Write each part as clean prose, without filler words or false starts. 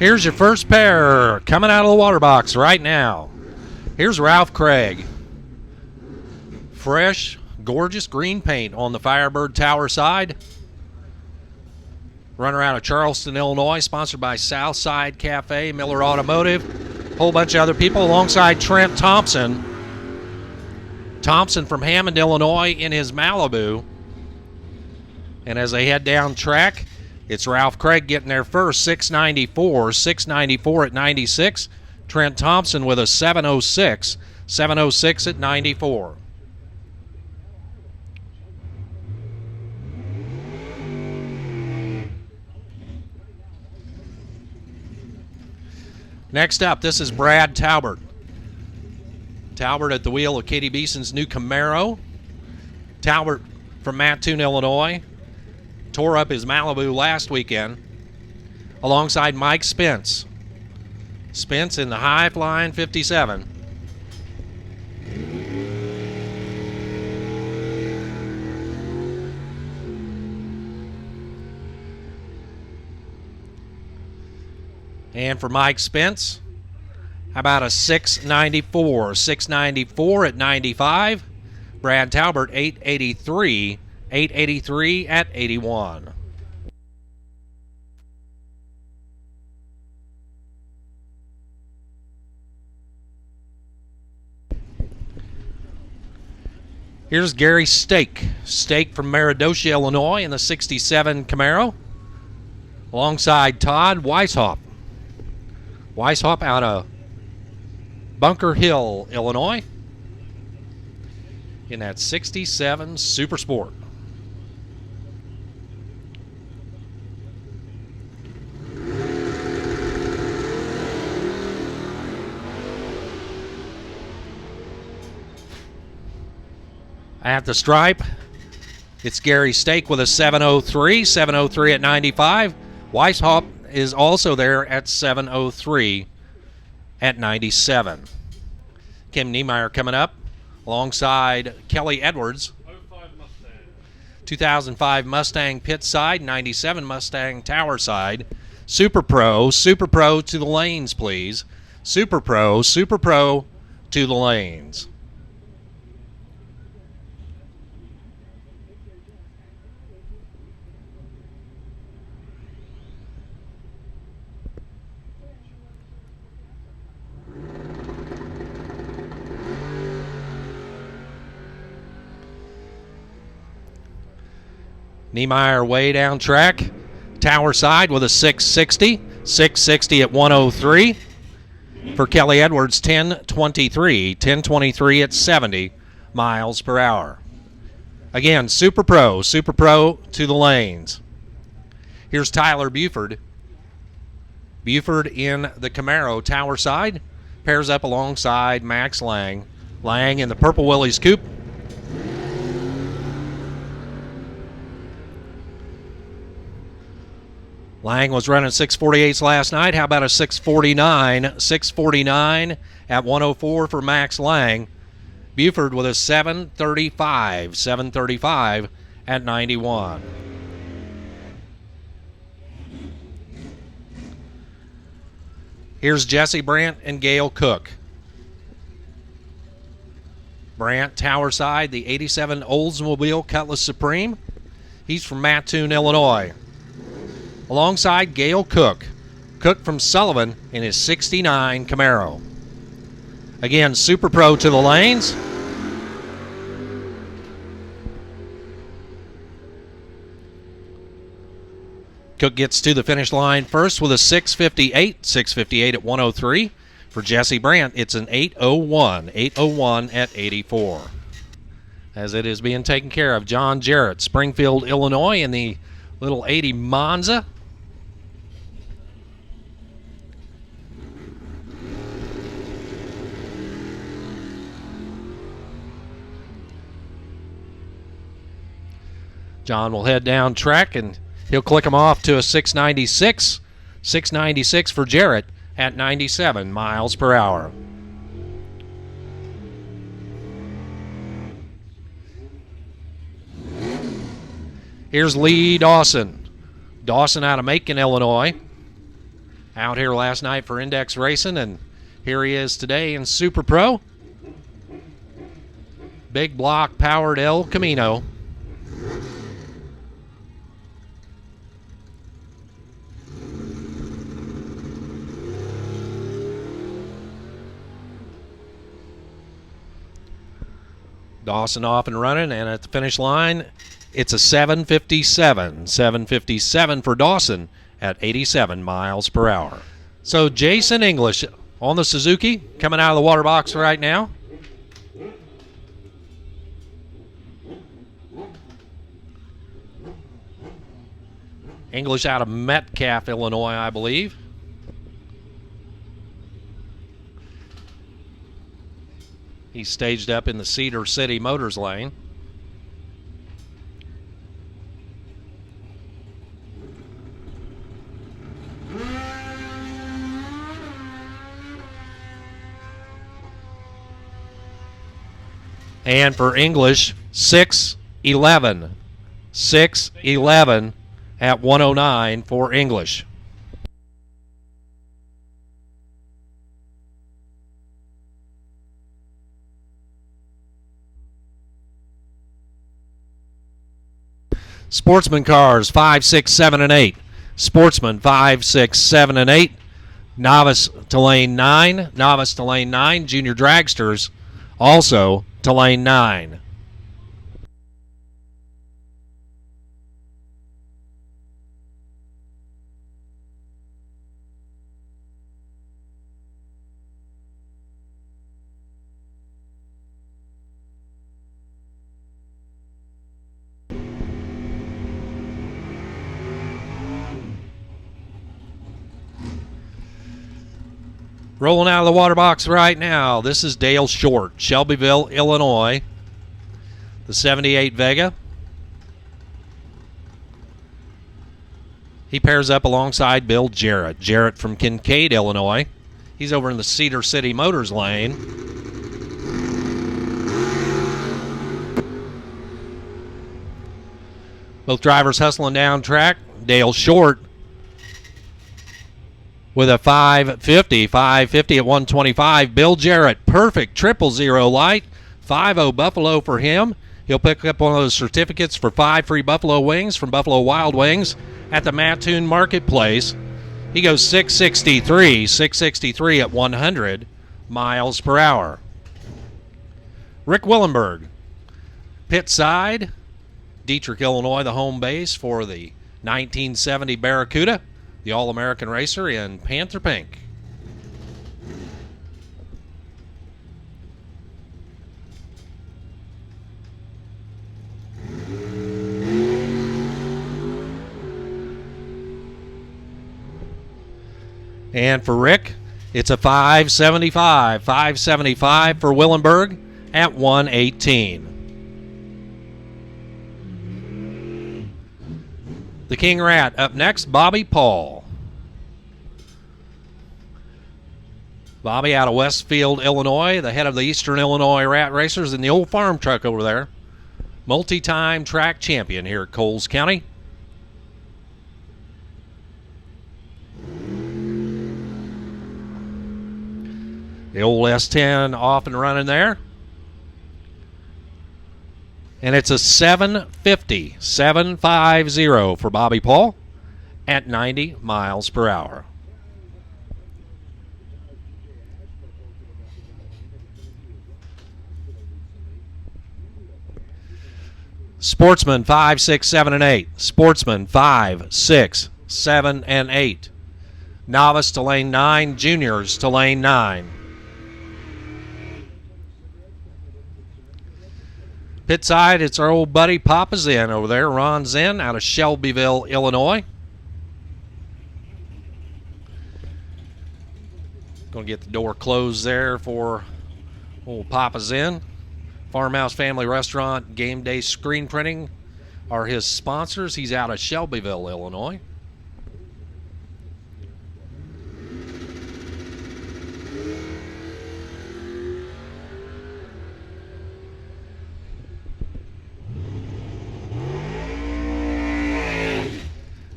Here's your first pair coming out of the water box right now. Here's Ralph Craig. Fresh, gorgeous green paint on the Firebird Tower side. Runner out of Charleston, Illinois, sponsored by Southside Cafe, Miller Automotive, a whole bunch of other people, alongside Trent Thompson. Thompson from Hammond, Illinois, in his Malibu. And as they head down track, it's Ralph Craig getting there first, 694, 694 at 96. Trent Thompson with a 706, 706 at 94. Next up, this is Brad Talbert. Talbert at the wheel of Katie Beeson's new Camaro. Talbert from Mattoon, Illinois. Tore up his Malibu last weekend, alongside Mike Spence. Spence in the high-flying 57. And for Mike Spence, how about a 694? 694 at 95. Brad Talbert, 883. 883 at 81. Here's Gary Stake. Stake from Meredosia, Illinois, in the 67 Camaro, alongside Todd Weishaupt. Weishaupt out of Bunker Hill, Illinois, in that 67 Super Sport. At the stripe, it's Gary Stake with a 703, 703 at 95. Weishaupt is also there at 703 at 97. Kim Niemeyer coming up alongside Kelly Edwards. 2005 Mustang pit side, 97 Mustang tower side. Super Pro to the lanes, please. Super Pro to the lanes. Niemeyer way down track. Tower side with a 660. 660 at 103. For Kelly Edwards, 1023. 1023 at 70 miles per hour. Again, Super Pro to the lanes. Here's Tyler Buford. Buford in the Camaro tower side. Pairs up alongside Max Lang. Lang in the Purple Willys Coupe. Lang was running 648s last night. How about a 649? 649 at 104 for Max Lang. Buford with a 735. 735 at 91. Here's Jesse Brandt and Gail Cook. Brandt, tower side, the 87 Oldsmobile Cutlass Supreme. He's from Mattoon, Illinois. Alongside Gail Cook. Cook from Sullivan in his 69 Camaro. Again, Super Pro to the lanes. Cook gets to the finish line first with a 658. 658 at 103. For Jesse Brandt, it's an 801. 801 at 84. As it is being taken care of, John Jarrett, Springfield, Illinois, in the little 80 Monza. John will head down track and he'll click him off to a 696. 696 for Jarrett at 97 miles per hour. Here's Lee Dawson. Dawson out of Macon, Illinois. Out here last night for Index Racing, and here he is today in Super Pro. Big block powered El Camino. Dawson off and running, and at the finish line, it's a 7:57. 7:57 for Dawson at 87 miles per hour. So Jason English on the Suzuki, coming out of the water box right now. English out of Metcalf, Illinois, I believe. He's staged up in the Cedar City Motors lane. And for English, 6:11. 6:11 at 109 for English. Sportsman cars 5, 6, 7, and 8. Sportsman 5, 6, 7, and 8. Novice to lane 9. Novice to lane 9. Junior dragsters also to lane 9. Rolling out of the water box right now, this is Dale Short, Shelbyville, Illinois. The 78 Vega. He pairs up alongside Bill Jarrett. Jarrett from Kincaid, Illinois. He's over in the Cedar City Motors lane. Both drivers hustling down track. Dale Short with a 550 at 125. Bill Jarrett, perfect 000 light. 5-0 Buffalo for him. He'll pick up one of those certificates for 5 free Buffalo wings from Buffalo Wild Wings at the Mattoon Marketplace. He goes 663 at 100 miles per hour. Rick Willenberg, pit side. Dietrich, Illinois, the home base for the 1970 Barracuda. The All-American racer in Panther Pink. And for Rick, it's a 575. 575 for Willenberg at 118. The King Rat up next, Bobby Paul. Bobby out of Westfield, Illinois, the head of the Eastern Illinois Rat Racers in the old farm truck over there. Multi-time track champion here at Coles County. The old S10 off and running there. And it's a 750 for Bobby Paul at 90 miles per hour. Sportsman 5, 6, 7, and 8. Sportsman 5, 6, 7, and 8. Novice to lane 9. Juniors to lane 9. Pit side, it's our old buddy Papa Zen over there. Ron Zen out of Shelbyville, Illinois. Going to get the door closed there for old Papa Zen. Farmhouse Family Restaurant, Game Day Screen Printing are his sponsors. He's out of Shelbyville, Illinois.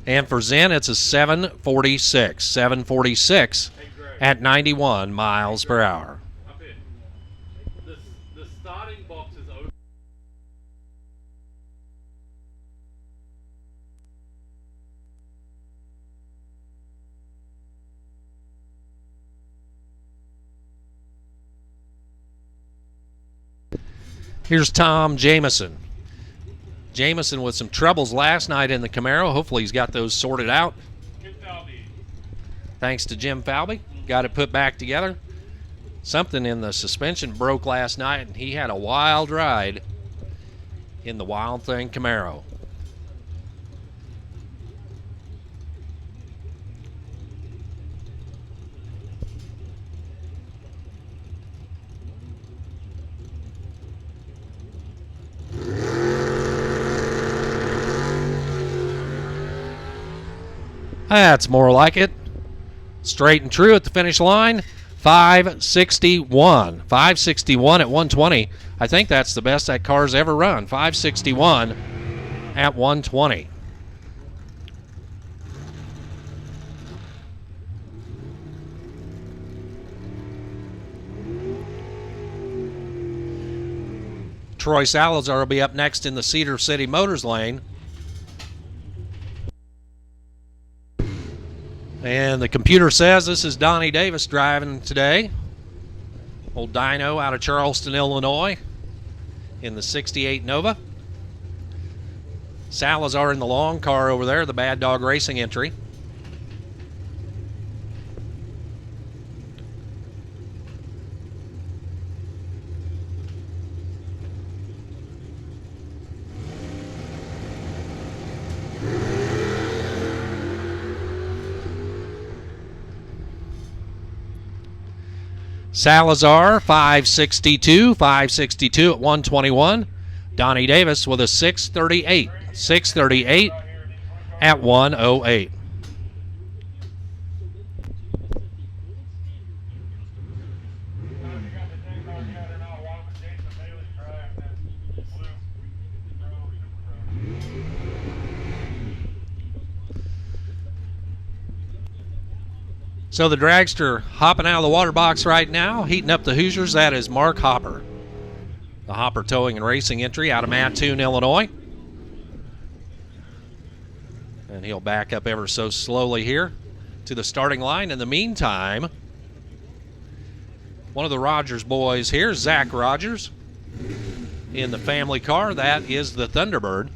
And for Zen, it's a 746. 746 at 91 miles per hour. The starting box is open. Here's Tom Jameson. Jameson with some troubles last night in the Camaro. Hopefully he's got those sorted out. Thanks to Jim Falby. Got it put back together. Something in the suspension broke last night, and he had a wild ride in the Wild Thing Camaro. That's more like it. Straight and true at the finish line. 561. 561 at 120. I think that's the best that car's ever run. 561 at 120. Troy Salazar will be up next in the Cedar City Motors lane. And the computer says this is Donnie Davis driving today. Old Dino out of Charleston, Illinois in the 68 Nova. Salazar in the long car over there, the Bad Dog Racing entry. Salazar, 562 at 121. Donnie Davis with a 638. 638 at 108. So the dragster hopping out of the water box right now, heating up the Hoosiers. That is Mark Hopper. The Hopper Towing and Racing entry out of Mattoon, Illinois. And he'll back up ever so slowly here to the starting line. In the meantime, one of the Rogers boys here, Zach Rogers, in the family car. That is the Thunderbird.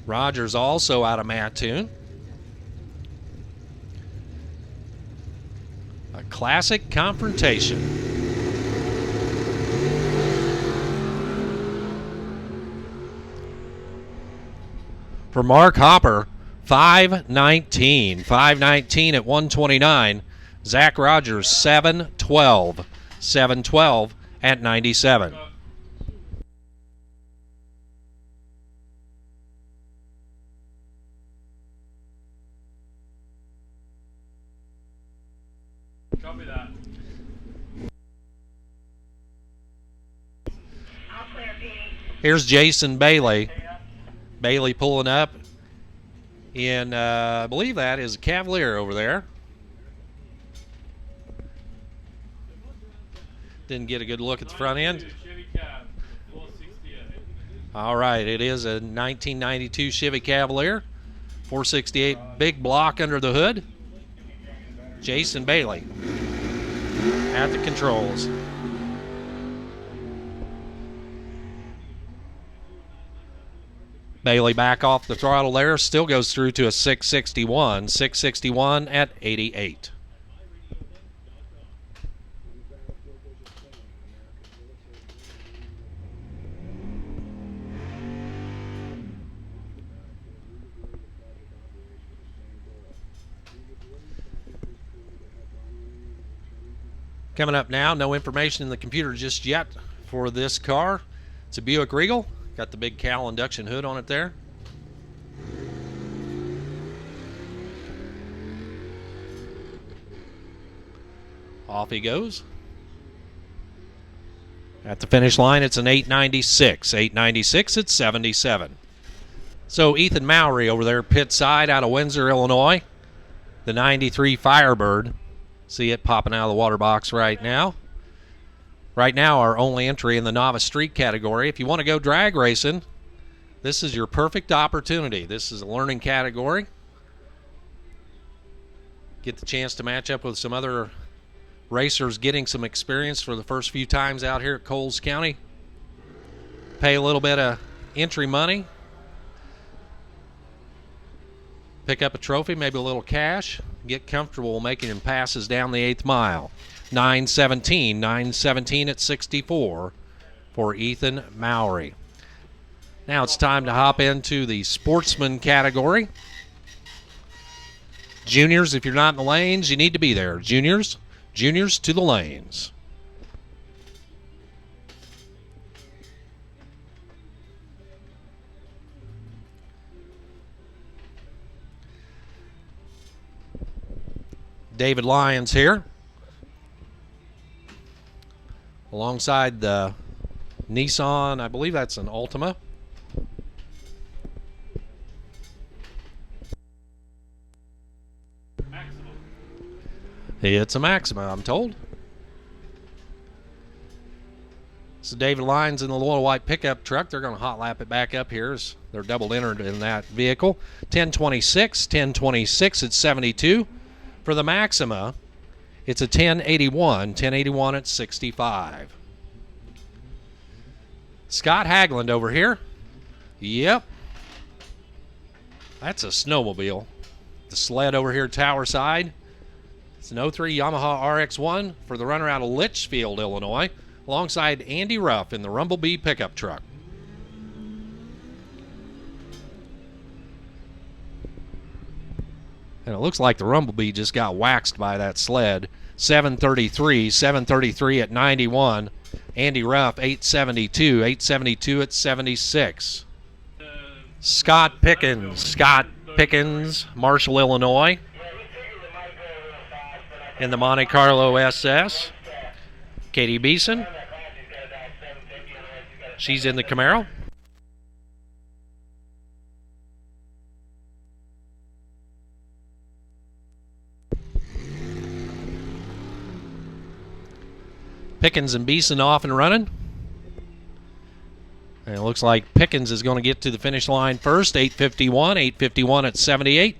Rogers also out of Mattoon. A classic confrontation. For Mark Hopper, 519. 519 at 129. Zach Rogers, 712. 712 at 97. Copy that. Here's Jason Bailey. Bailey pulling up in, I believe that is a Cavalier over there. Didn't get a good look at the front end. All right, it is a 1992 Chevy Cavalier. 468 big block under the hood. Jason Bailey at the controls. Bailey back off the throttle there. Still goes through to a 661. 661 at 88. Coming up now, no information in the computer just yet for this car. It's a Buick Regal. Got the big Cal induction hood on it there. Off he goes. At the finish line, it's an 896. 896 at 77. So Ethan Mowry over there, pit side out of Windsor, Illinois. The 93 Firebird. See it popping out of the water box right now. Right now, our only entry in the novice street category. If you want to go drag racing, this is your perfect opportunity. This is a learning category. Get the chance to match up with some other racers getting some experience for the first few times out here at Coles County. Pay a little bit of entry money. Pick up a trophy, maybe a little cash. Get comfortable making passes down the 8th mile. 9:17 at 64 for Ethan Mowry. Now it's time to hop into the sportsman category. Juniors, if you're not in the lanes, you need to be there. Juniors to the lanes. David Lyons here, alongside the Nissan, I believe that's an Altima. Maximum. It's a Maxima, I'm told. So David Lyons in the little white pickup truck. They're going to hot lap it back up here as they're doubled entered in that vehicle. 10:26 at 72. For the Maxima, it's a 10:81 at 65. Scott Hagland over here. Yep. That's a snowmobile. The sled over here tower side. It's an 03 Yamaha RX-1 for the runner out of Litchfield, Illinois, alongside Andy Ruff in the Rumblebee pickup truck. And it looks like the Rumblebee just got waxed by that sled. 733 at 91. Andy Ruff, 872 at 76. Scott Pickens, Marshall, Illinois, in the Monte Carlo SS. Katie Beeson, she's in the Camaro. Pickens and Beeson off and running. And it looks like Pickens is going to get to the finish line first. 851 at 78.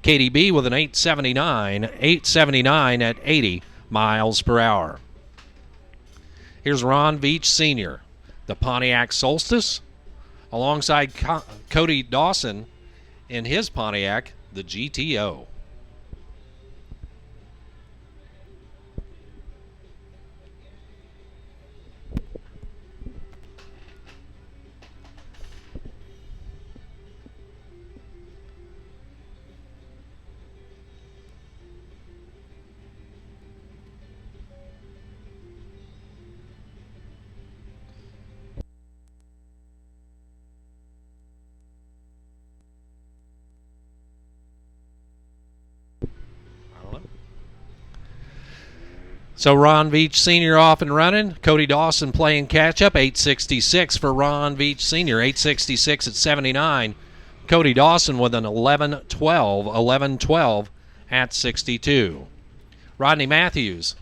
KDB with an 879 at 80 miles per hour. Here's Ron Veach Sr., the Pontiac Solstice, alongside Cody Dawson in his Pontiac, the GTO. So Ron Veach Sr. off and running. Cody Dawson playing catch-up. 866 for Ron Veach Sr. 866 at 79. Cody Dawson with an 11-12 at 62. Rodney Matthews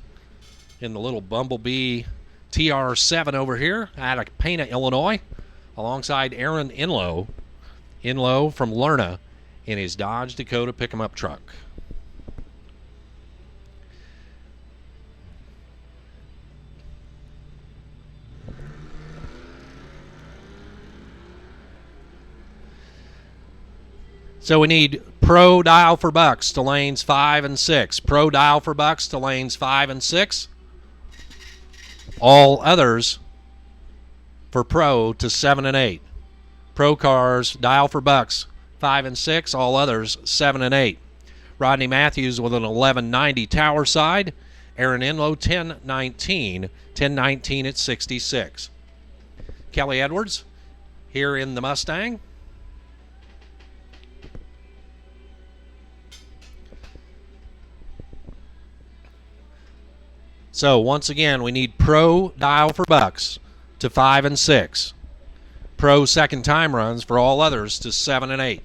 in the little Bumblebee TR7 over here out of Pana, Illinois, alongside Aaron Inlow from Lerna in his Dodge Dakota pick-em-up truck. So we need pro dial for bucks to lanes 5 and 6. Pro dial for bucks to lanes 5 and 6. All others for pro to 7 and 8. Pro cars dial for bucks 5 and 6. All others 7 and 8. Rodney Matthews with an 1190 tower side. Aaron Inlow 1019 at 66. Kelly Edwards here in the Mustang. So once again, we need pro dial for bucks to 5 and 6. Pro second time runs for all others to 7 and 8.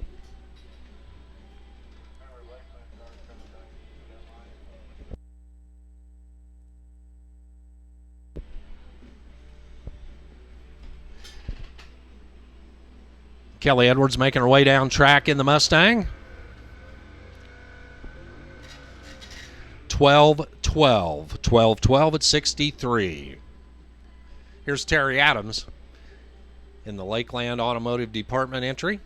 Kelly Edwards making her way down track in the Mustang. 12-12. 12-12 at 63. Here's Terry Adams in the Lakeland Automotive Department entry.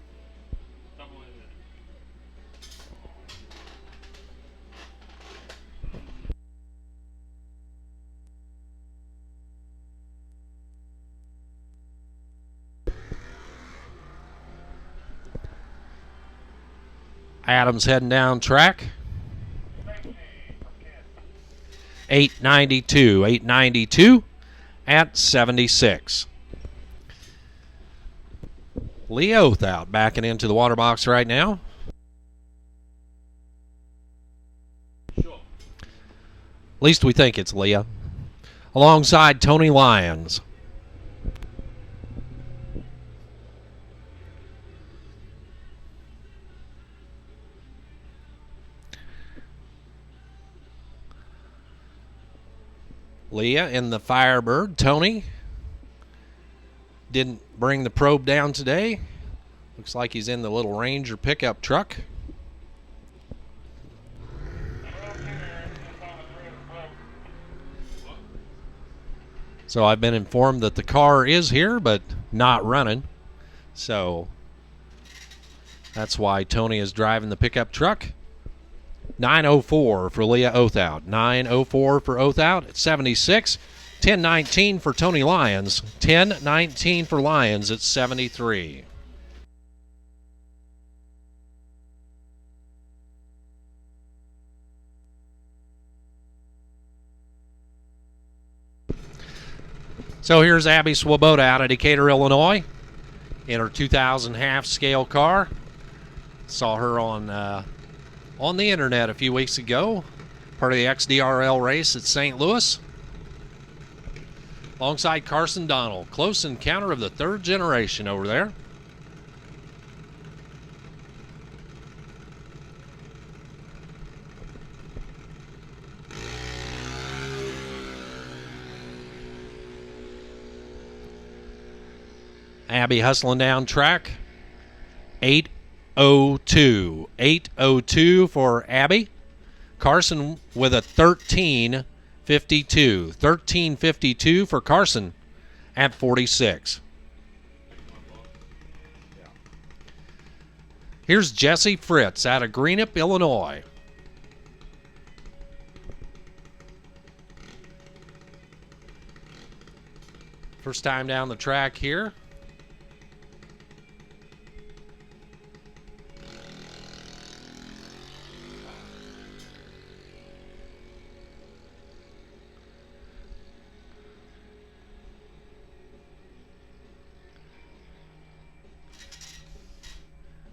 Adams heading down track. 892. 892 at 76. Leah Othout backing into the water box right now. Sure. At least we think it's Leah. Alongside Tony Lyons. Leah in the Firebird. Tony didn't bring the probe down today. Looks like he's in the little Ranger pickup truck. So I've been informed that the car is here, but not running. So that's why Tony is driving the pickup truck. 9:04 for Leah Othout. 9:04 for Othout at 76. 10:19 for Tony Lyons. 10:19 for Lyons at 73. So here's Abby Swoboda out of Decatur, Illinois, in her 2000 half-scale car. Saw her on the internet a few weeks ago, part of the XDRL race at St. Louis. Alongside Carson Donald. Close encounter of the third generation over there. Abby hustling down track. 8:02. 8:02 for Abby. Carson with a 13:52. 13:52 for Carson at 46. Here's Jesse Fritz out of Greenup, Illinois. First time down the track here.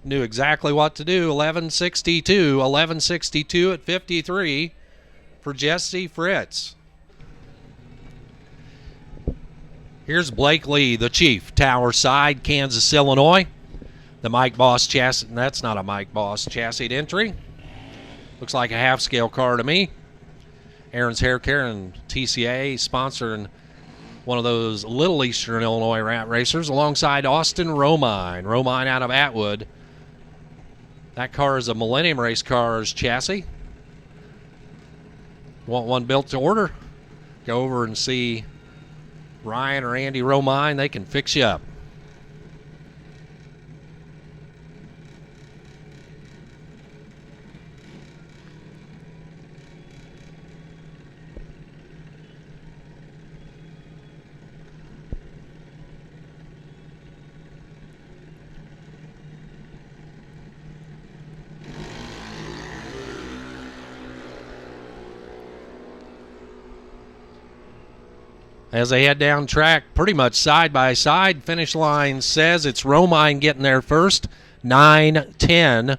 Knew exactly what to do. 11:62. 11:62 at 53 for Jesse Fritz. Here's Blake Lee, the Chief, Tower Side, Kansas, Illinois. The Mike Boss chassis. That's not a Mike Boss chassis entry. Looks like a half-scale car to me. Aaron's Hair Care and TCA sponsoring one of those Little Eastern Illinois rat racers alongside Austin Romine. Romine out of Atwood. That car is a Millennium Race Cars chassis. Want one built to order? Go over and see Ryan or Andy Romine. They can fix you up. As they head down track, pretty much side by side. Finish line says it's Romine getting there first. 9:10.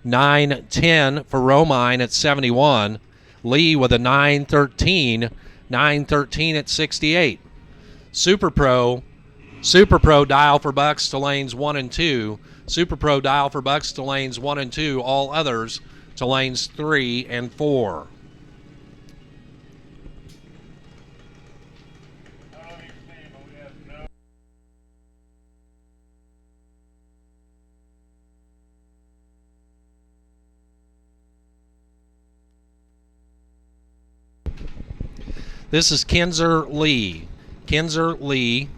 9:10 for Romine at 71. Lee with a 9:13. 9:13 at 68. Super Pro Super Pro dial for bucks to lanes 1 and 2. Super Pro dial for bucks to lanes 1 and 2. All others to lanes 3 and 4. This is Kinzer Lee. Kinzer Lee.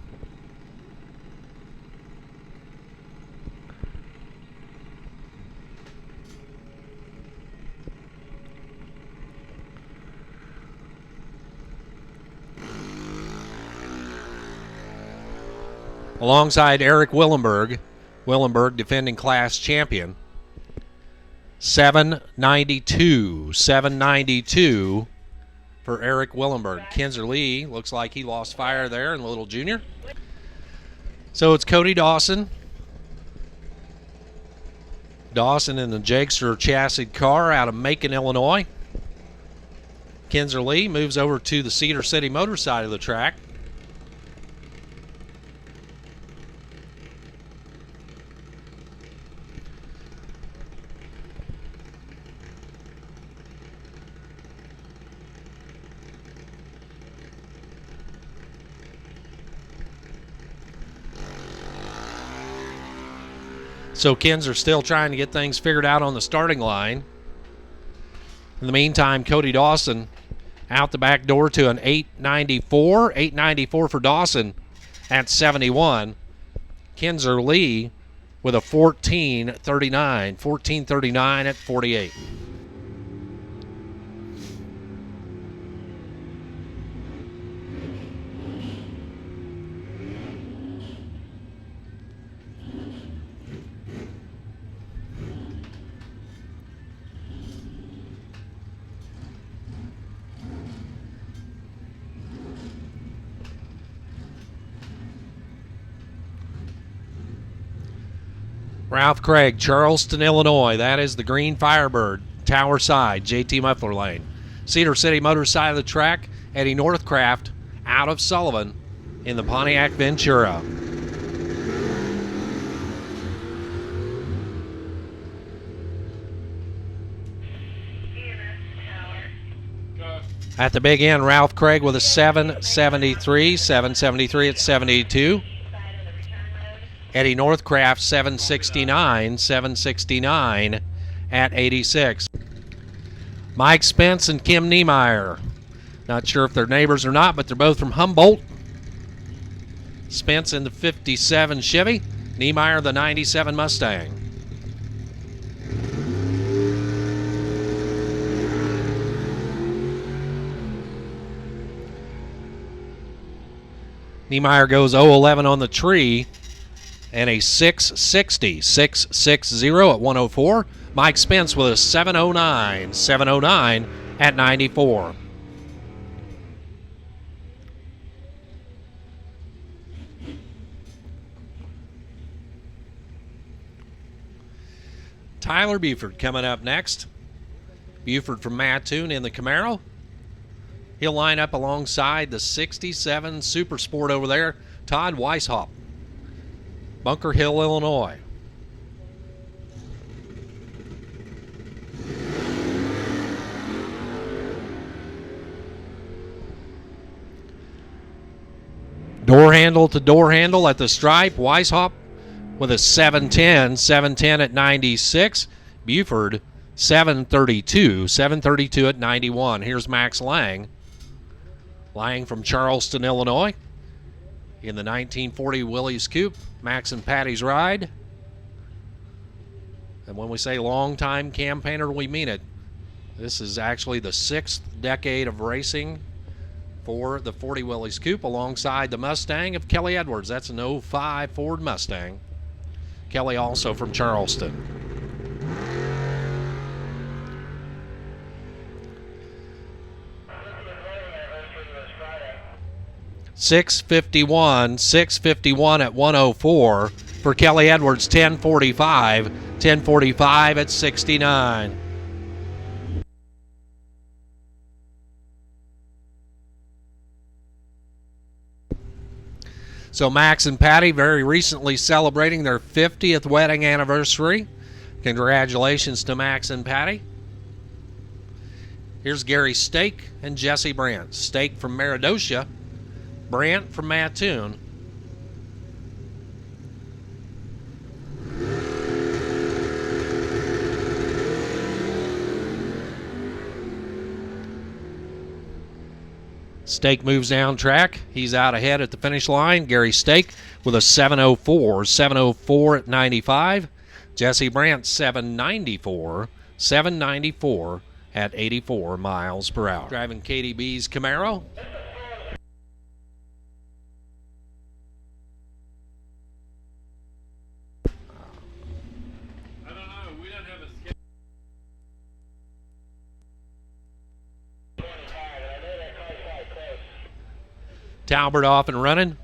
Alongside Eric Willenberg. Willenberg defending class champion. 792. 792. For Eric Willenberg. Kinzer Lee looks like he lost fire there in the little junior. So it's Cody Dawson. Dawson in the Jakester chassis car out of Macon, Illinois. Kinzer Lee moves over to the Cedar City Motor side of the track. So Kinzer still trying to get things figured out on the starting line. In the meantime, Cody Dawson out the back door to an 894. 894 for Dawson at 71. Kinzer Lee with a 1439. 1439 at 48. Ralph Craig, Charleston, Illinois. That is the Green Firebird, Tower side, JT Muffler Lane. Cedar City Motor side of the track, Eddie Northcraft out of Sullivan in the Pontiac Ventura. At the big end, Ralph Craig with a 773, 773 at 72. Eddie Northcraft 769, 769 at 86. Mike Spence and Kim Niemeyer. Not sure if they're neighbors or not, but they're both from Humboldt. Spence in the 57 Chevy, Niemeyer the 97 Mustang. Niemeyer goes 011 on the tree. And a 660, 660 at 104. Mike Spence with a 709, 709 at 94. Tyler Buford coming up next. Buford from Mattoon in the Camaro. He'll line up alongside the 67 Super Sport over there, Todd Weishaupt. Bunker Hill, Illinois. Door handle to door handle at the stripe. Weishaupt with a 710, 710 at 96. Buford 732, 732 at 91. Here's Max Lang. Lang from Charleston, Illinois. In the 1940 Willys Coupe, Max and Patty's ride. And when we say long-time campaigner, we mean it. This is actually the 6th decade of racing for the 40 Willys Coupe alongside the Mustang of Kelly Edwards. That's an 05 Ford Mustang. Kelly also from Charleston. $651 at 104 for Kelly Edwards. 1045 at 69. So Max and Patty very recently celebrating their 50th wedding anniversary. Congratulations to Max and Patty. Here's Gary Stake and Jesse Brandt. Stake from Meridocia, Brandt from Mattoon. Stake moves down track. He's out ahead at the finish line. Gary Stake with a 7:04. 7:04 at 95. Jesse Brandt 7:94 at 84 miles per hour. Driving KDB's Camaro. I don't know. We don't have a schedule. Talbert off and running.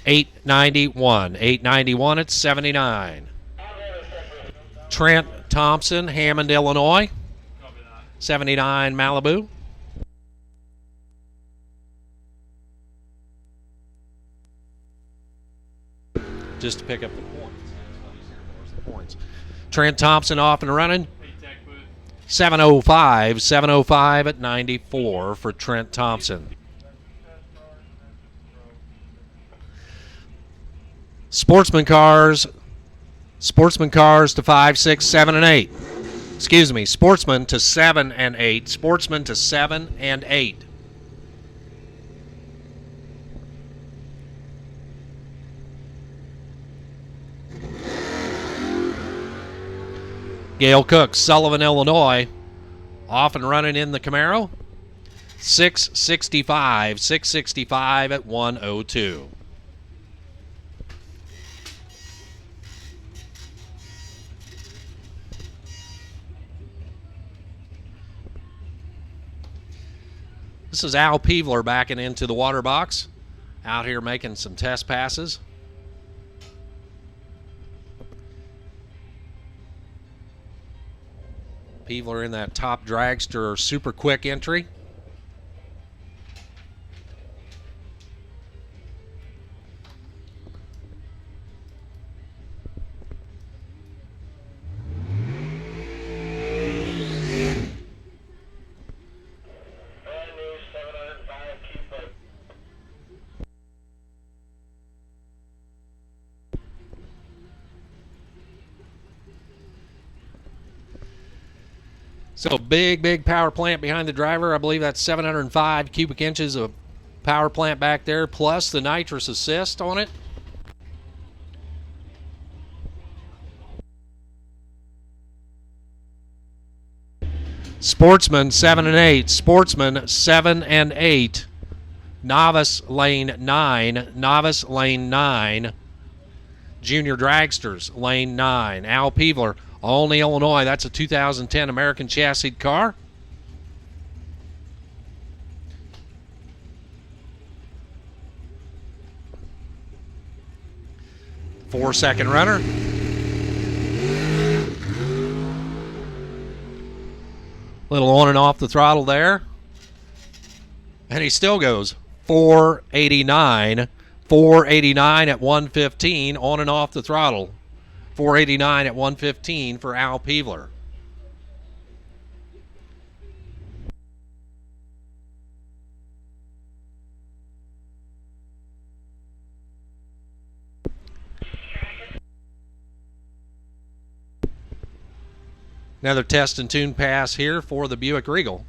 891 at 79. Trent Thompson, Hammond, Illinois. 79 Malibu. Just to pick up the points. Trent Thompson off and running. 7:05 at 94 for Trent Thompson. Sportsman cars to 5, 6, 7, and 8. Excuse me, Sportsman to 7 and 8. Sportsman to 7 and 8. Gail Cook, Sullivan, Illinois, off and running in the Camaro. 665 at 102. This is Al Peevler backing into the water box, out here making some test passes. Peevler in that top dragster super quick entry. So big power plant behind the driver. I believe that's 705 cubic inches of power plant back there, plus the nitrous assist on it. Sportsman 7 and 8. Sportsman 7 and 8. Novice lane 9. Novice lane 9. Junior dragsters lane 9. Al Peevler, Olney, Illinois. That's a 2010 American chassis car. Four-second runner. Little on and off the throttle there. And he still goes 489. 489 at 115, on and off the throttle. 489 at 115 for Al Peevler. Another test and tune pass here for the Buick Regal.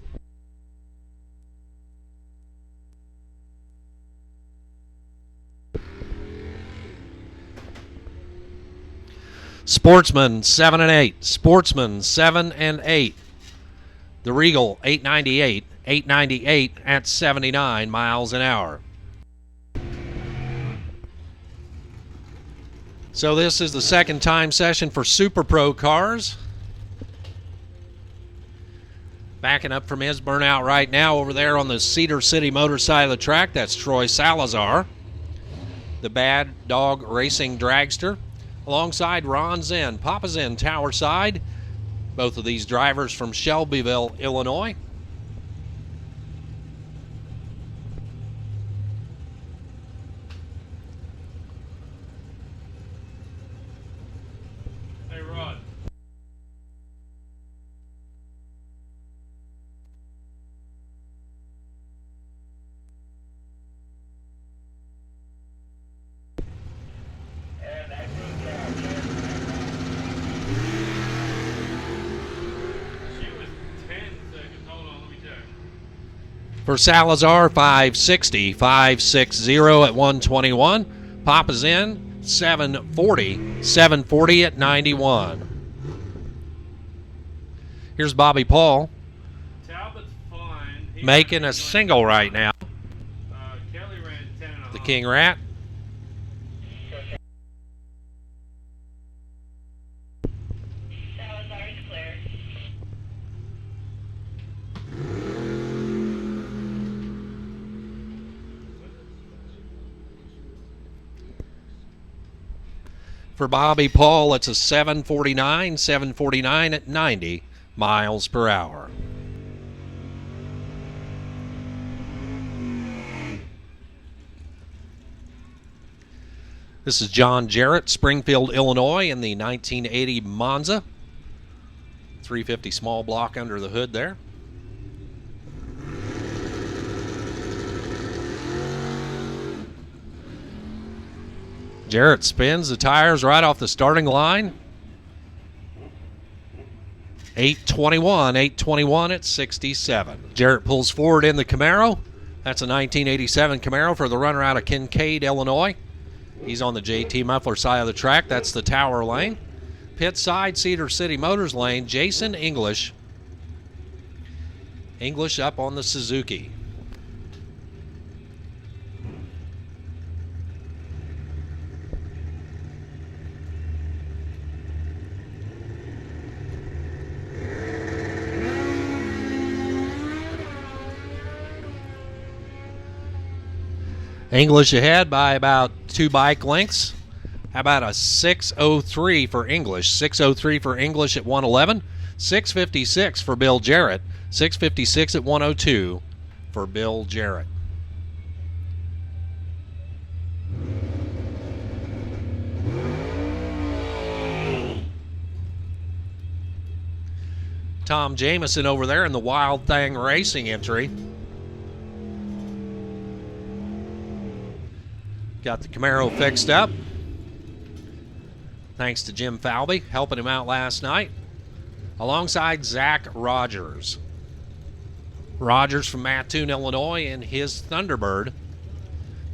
Sportsman 7 and 8. Sportsman 7 and 8. The Regal 898. 898 at 79 miles an hour. So this is the second time session for Super Pro cars. Backing up from his burnout right now over there on the Cedar City Motor side of the track. That's Troy Salazar, the Bad Dog Racing dragster, alongside Ron Zinn, Papa Zinn, Tower Side. Both of these drivers from Shelbyville, Illinois. For Salazar, 560. 560 at 121. Papa's in, 740. 740 at 91. Here's Bobby Paul. Talbot's fine. Making a single right now. Kelly ran 10.5. The King Rat. Salazar is clear. For Bobby Paul, it's a 749. 749 at 90 miles per hour. This is John Jarrett, Springfield, Illinois, in the 1980 Monza. 350 small block under the hood there. Jarrett spins the tires right off the starting line. 821, 821 at 67. Jarrett pulls forward in the Camaro. That's a 1987 Camaro for the runner out of Kincaid, Illinois. He's on the JT Muffler side of the track. That's the Tower lane. Pit side, Cedar City Motors lane. Jason English. English up on the Suzuki. English ahead by about 2 bike lengths. How about a 6:03 for English? 6:03 for English at 111. 6:56 for Bill Jarrett. 6:56 at 102 for Bill Jarrett. Tom Jamison over there in the Wild Thing Racing entry. Got the Camaro fixed up. Thanks to Jim Falvey helping him out last night. Alongside Zach Rogers. Rogers from Mattoon, Illinois in his Thunderbird.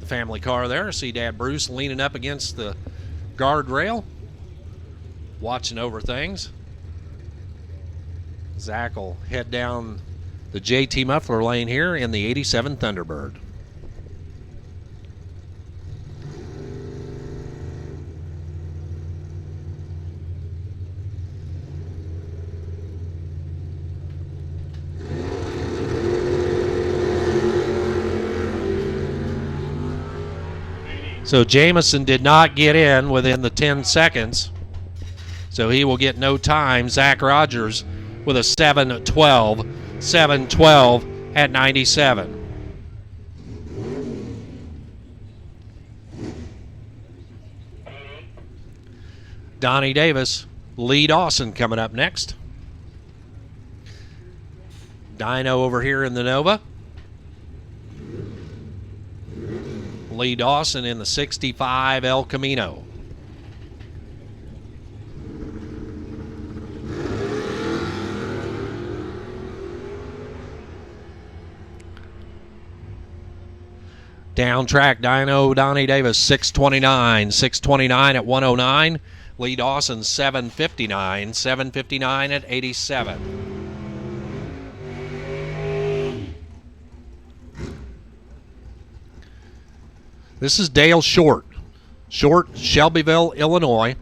The family car there. See Dad Bruce leaning up against the guardrail. Watching over things. Zach will head down the JT Muffler lane here in the 87 Thunderbird. So Jamison did not get in within the 10 seconds. So he will get no time. Zach Rogers with a 7:12. 7:12 at 97. Donnie Davis, Lee Dawson coming up next. Dino over here in the Nova. Lee Dawson in the 65 El Camino. Down track, Dino Donnie Davis, 629. 629 at 109. Lee Dawson, 759. 759 at 87. This is Dale Short. Short, Shelbyville, Illinois.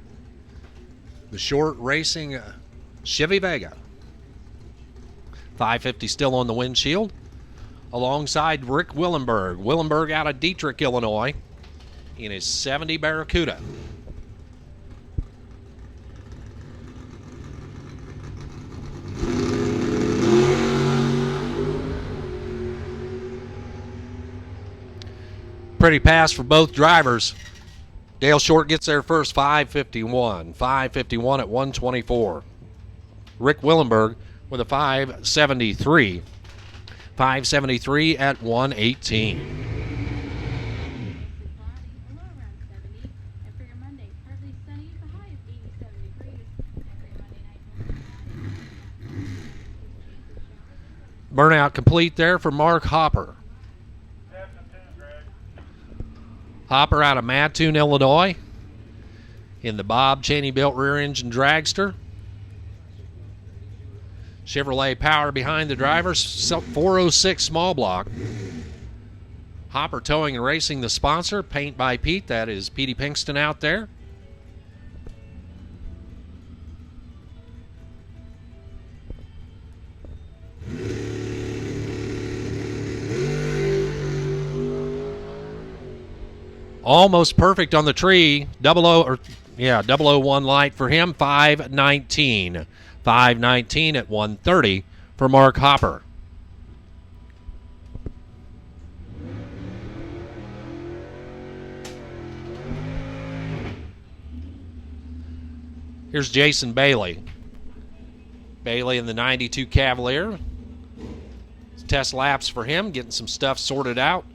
The Short racing Chevy Vega. 550 still on the windshield. Alongside Rick Willenberg. Willenberg out of Dietrich, Illinois in his 70 Barracuda. Pretty pass for both drivers. Dale Short gets there first, 551. 551 at 124. Rick Willenberg with a 573. 573 at 118. Burnout complete there for Mark Hopper. Hopper out of Mattoon, Illinois, in the Bob Cheney built rear engine dragster. Chevrolet power behind the driver, 406 small block. Hopper Towing and Racing, the sponsor. Paint by Pete, that is Petey Pinkston out there. Almost perfect on the tree. 001 light for him. 519. 519 at 130 for Mark Hopper. Here's Jason Bailey. Bailey in the 92 Cavalier. Test laps for him, getting some stuff sorted out.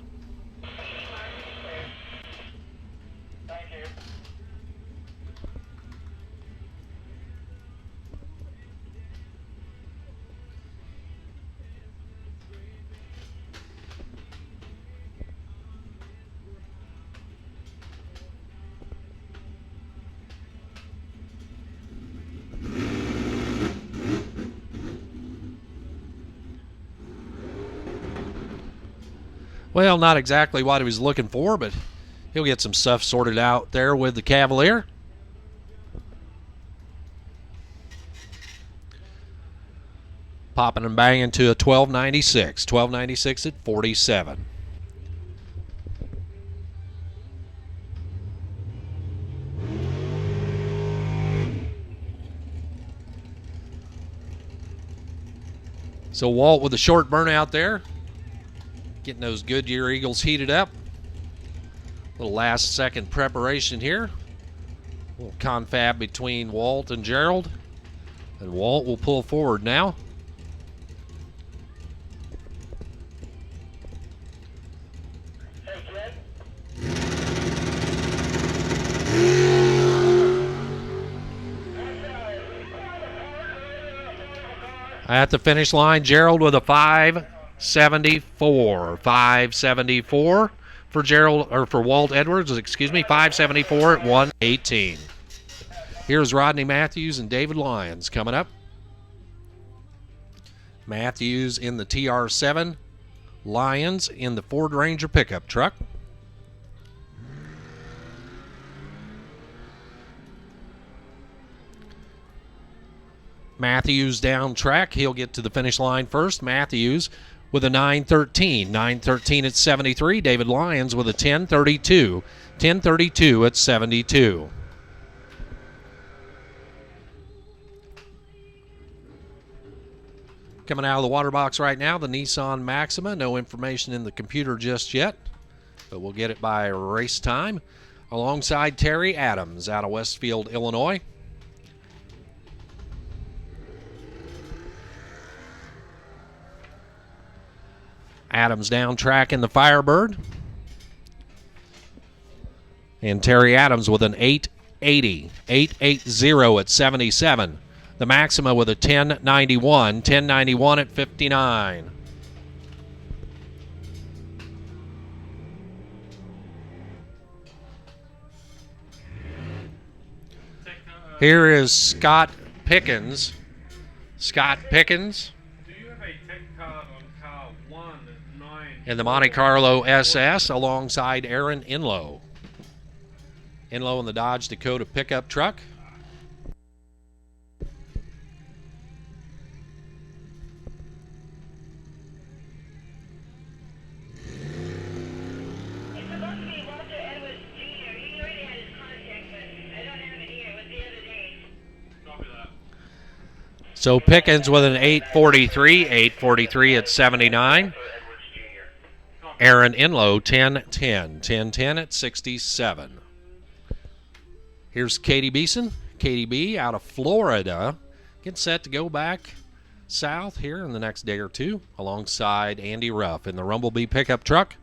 Well, not exactly what he was looking for, but he'll get some stuff sorted out there with the Cavalier. Popping and banging to a 1296. 1296 at 47. So Walt with a short burnout there. Getting those Goodyear Eagles heated up. Little last second preparation here. A little confab between Walt and Gerald. And Walt will pull forward now. At the finish line, Gerald with a 574. 574 for Gerald, or for Walt Edwards, 574 at 118. Here's Rodney Matthews and David Lyons coming up. Matthews in the TR7, Lyons in the Ford Ranger pickup truck. Matthews down track. He'll get to the finish line first. Matthews with a 913. 913 at 73. David Lyons with a 1032. 1032 at 72. Coming out of the water box right now, the Nissan Maxima. No information in the computer just yet, but we'll get it by race time. Alongside Terry Adams out of Westfield, Illinois. Adams down track in the Firebird. And Terry Adams with an 880. 880 at 77. The Maxima with a 1091. 1091 at 59. Here is Scott Pickens. Scott Pickens. In the Monte Carlo SS alongside Aaron Inlow. Inlow in the Dodge Dakota pickup truck. It's supposed to be Walter Edwards Jr. He already had his contact, but I don't have it here. It was the other day. Copy that. So Pickens with an 843. 843 at 79. Aaron Inlow, 1010. 1010 at 67. Here's Katie Beeson. Katie B out of Florida. Getting set to go back south here in the next day or two alongside Andy Ruff in the Rumblebee pickup truck.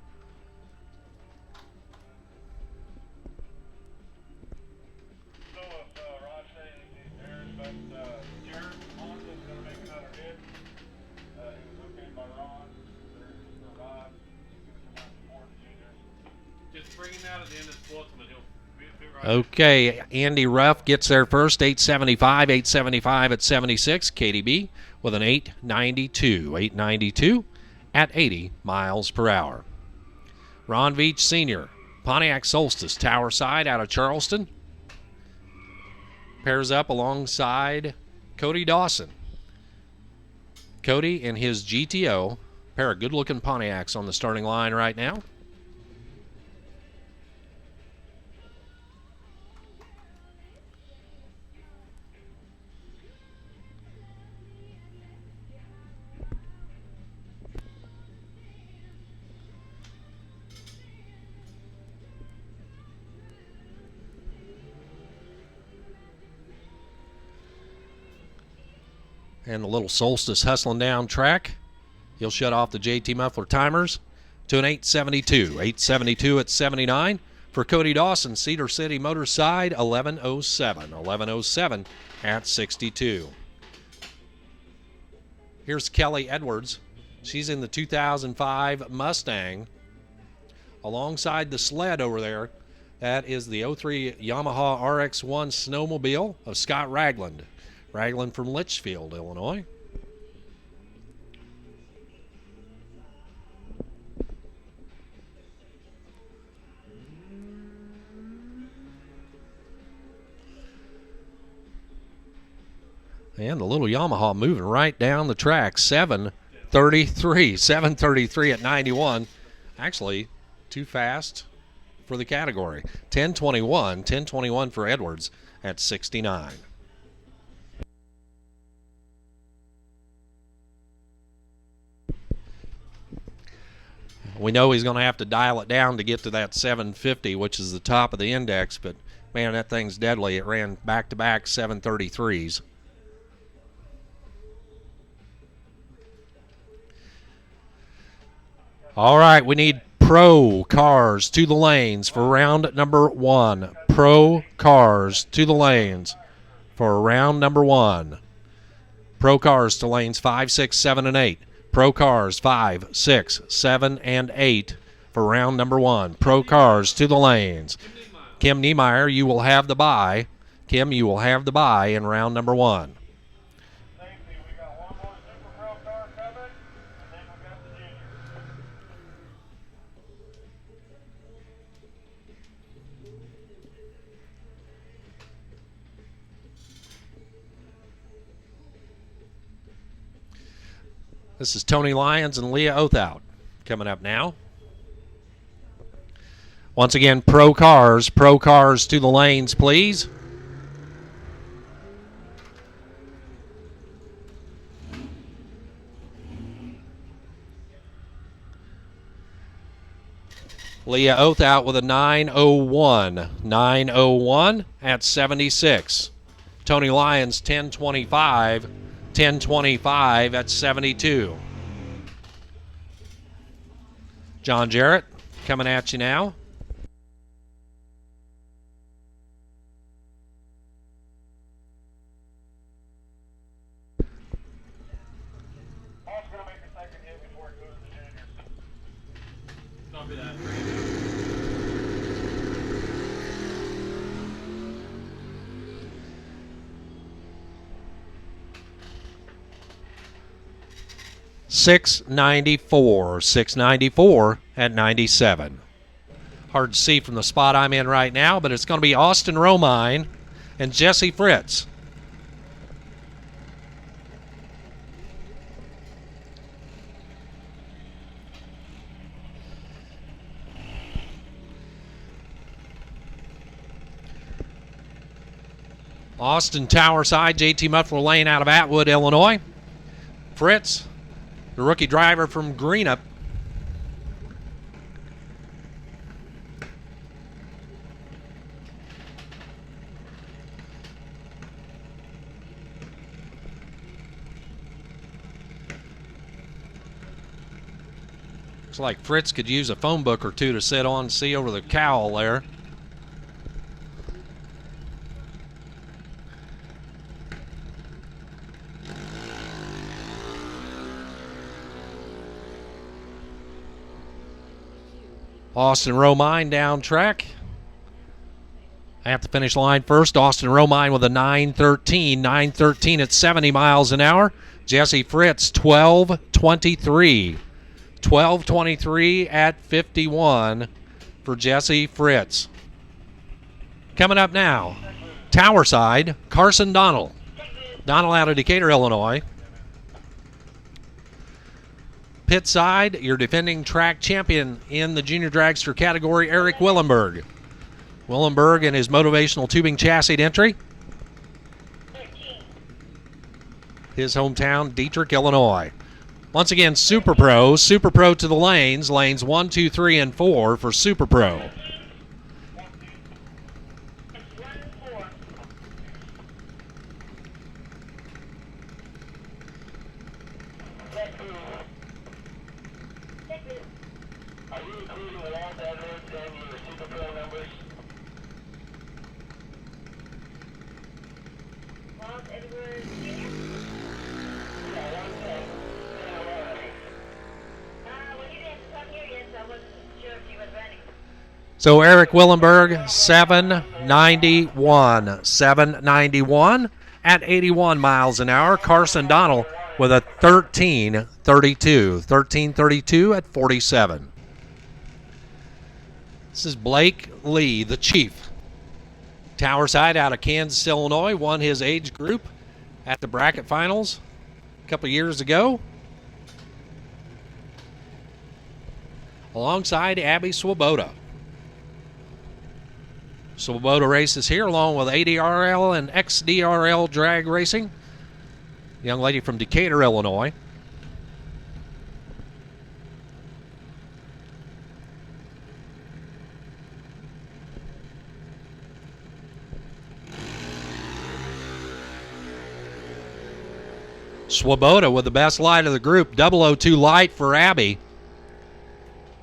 out at the end of Sportsman. He'll be right. Okay, Andy Ruff gets there first, 875 at 76. KDB with an 892 at 80 miles per hour. Ron Veach Sr., Pontiac Solstice, Tower Side out of Charleston. Pairs up alongside Cody Dawson. Cody and his GTO, pair of good-looking Pontiacs on the starting line right now. And the little Solstice hustling down track. He'll shut off the JT Muffler timers to an 872. 872 at 79. For Cody Dawson, Cedar City Motor Side, 1107. 1107 at 62. Here's Kelly Edwards. She's in the 2005 Mustang. Alongside the sled over there, that is the 03 Yamaha RX-1 snowmobile of Scott Ragland. Ragland from Litchfield, Illinois. And the little Yamaha moving right down the track. 733 at 91. Actually, too fast for the category. 1021 for Edwards at 69. We know he's going to have to dial it down to get to that 750, which is the top of the index, but man, that thing's deadly. It ran back-to-back 733s. All right, we need pro cars to the lanes for round number 1. Pro cars to the lanes for round number 1. Pro cars to lanes 5, 6, 7, and 8. Pro cars 5, 6, 7, and 8 for round number 1. Pro cars to the lanes. Kim Niemeyer, you will have the bye. Kim, you will have the bye in round number 1. Safety, we got one more Super Pro car coming, and then we got the junior. This is Tony Lyons and Leah Othout coming up now. Once again, pro cars to the lanes, please. Leah Othout with a 901. 901 at 76. Tony Lyons 1025. 1025 at 72. John Jarrett coming at you now. Paul's going to make a second hit before it goes to the junior. Copy that. 694 at 97. Hard to see from the spot I'm in right now, but it's going to be Austin Romine and Jesse Fritz. Austin Tower Side, JT Muffler Lane out of Atwood, Illinois. Fritz, the rookie driver from Greenup. Looks like Fritz could use a phone book or two to sit on and see over the cowl there. Austin Romine down track. At the finish line first, Austin Romine with a 9:13. 9:13 at 70 miles an hour. Jesse Fritz, 12:23. 12:23 at 51 for Jesse Fritz. Coming up now, Tower Side, Carson Donnell. Donnell out of Decatur, Illinois. Pit side, your defending track champion in the junior dragster category, Eric Willenberg. Willenberg in his motivational tubing chassis entry. His hometown, Dietrich, Illinois. Once again, Super Pro. Super Pro to the lanes. Lanes 1, 2, 3, and 4 for Super Pro. Are you including the Los Edwards and your Super Pro numbers? Los Edwards Jr.? Yeah, 110. Well, he didn't come here yet, so I wasn't sure if he was running. So Eric Willenberg, 791. 791 at 81 miles an hour. Carson Donnell with a 13:32. 13:32 at 47. This is Blake Lee, the Chief. Tower Side out of Kansas, Illinois, won his age group at the bracket finals a couple years ago. Alongside Abby Swoboda. Swoboda races here along with ADRL and XDRL drag racing. Young lady from Decatur, Illinois. Swoboda with the best light of the group, 002 light for Abby.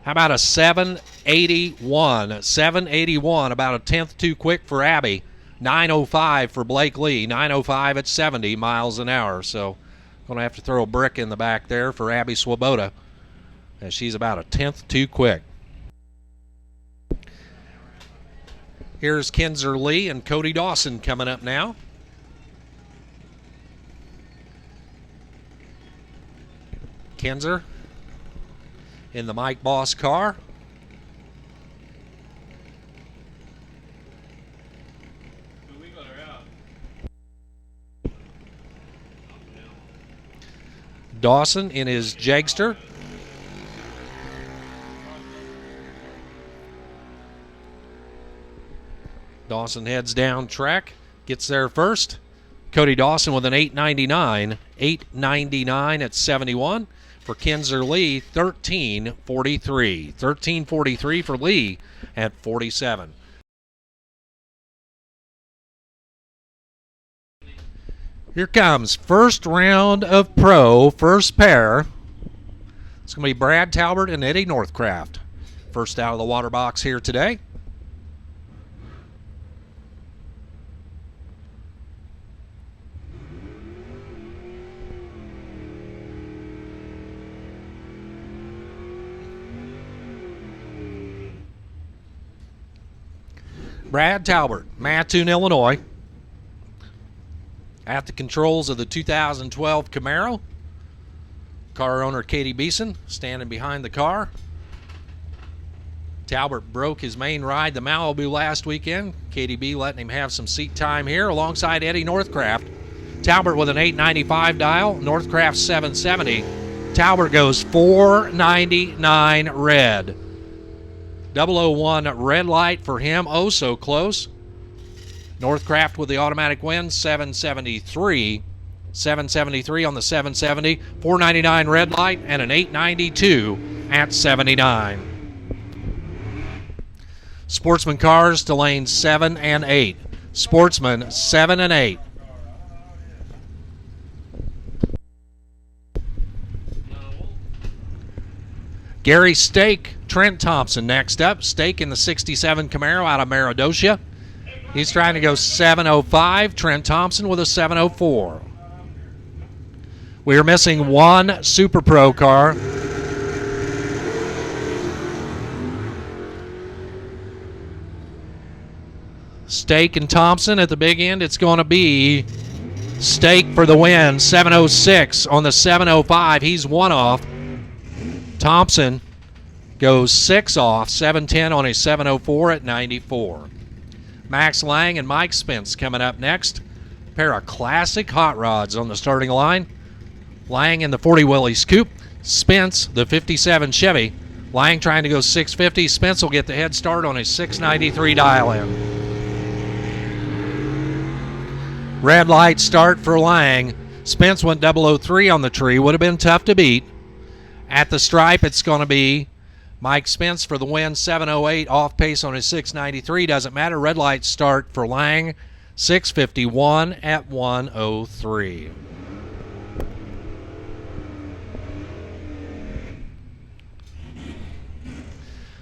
How about a 781? 781, about a tenth too quick for Abby. 905 for Blake Lee. 905 at 70 miles an hour. So going to have to throw a brick in the back there for Abby Swoboda, as she's about a tenth too quick. Here's Kinzer Lee and Cody Dawson coming up now. Kinzer in the Mike Boss car. But we got her out. Dawson in his Jagster. Dawson heads down track, gets there first. Cody Dawson with an 899. 899 at 71. For Kinzer Lee, 13:43. 13:43 for Lee at 47. Here comes first round of pro, first pair. It's going to be Brad Talbert and Eddie Northcraft. First out of the water box here today. Brad Talbert, Mattoon, Illinois. At the controls of the 2012 Camaro. Car owner Katie Beeson standing behind the car. Talbert broke his main ride, the Malibu, last weekend. Katie B letting him have some seat time here alongside Eddie Northcraft. Talbert with an 895 dial, Northcraft 770. Talbert goes 499 red. 001 red light for him, oh so close. Northcraft with the automatic win, 773. 773 on the 770. 499 red light and an 892 at 79. Sportsman cars to lanes 7 and 8. Sportsman 7 and 8. Gary Stake, Trent Thompson next up. Stake in the 67 Camaro out of Maridosia. He's trying to go 705. Trent Thompson with a 704. We are missing one Super Pro car. Stake and Thompson at the big end. It's going to be Stake for the win. 7:06 on the 7:05. He's 1 off. Thompson goes 6 off. 7:10 on his 7:04 at 94. Max Lang and Mike Spence coming up next. Pair of classic hot rods on the starting line. Lang in the 40 Willys Coupe. Spence, the 57 Chevy. Lang trying to go 650. Spence will get the head start on his 693 dial-in. Red light start for Lang. Spence went 003 on the tree. Would have been tough to beat. At the stripe, it's going to be Mike Spence for the win. 7:08 off pace on his 693. Doesn't matter. Red light start for Lang. 6:51 at 1:03.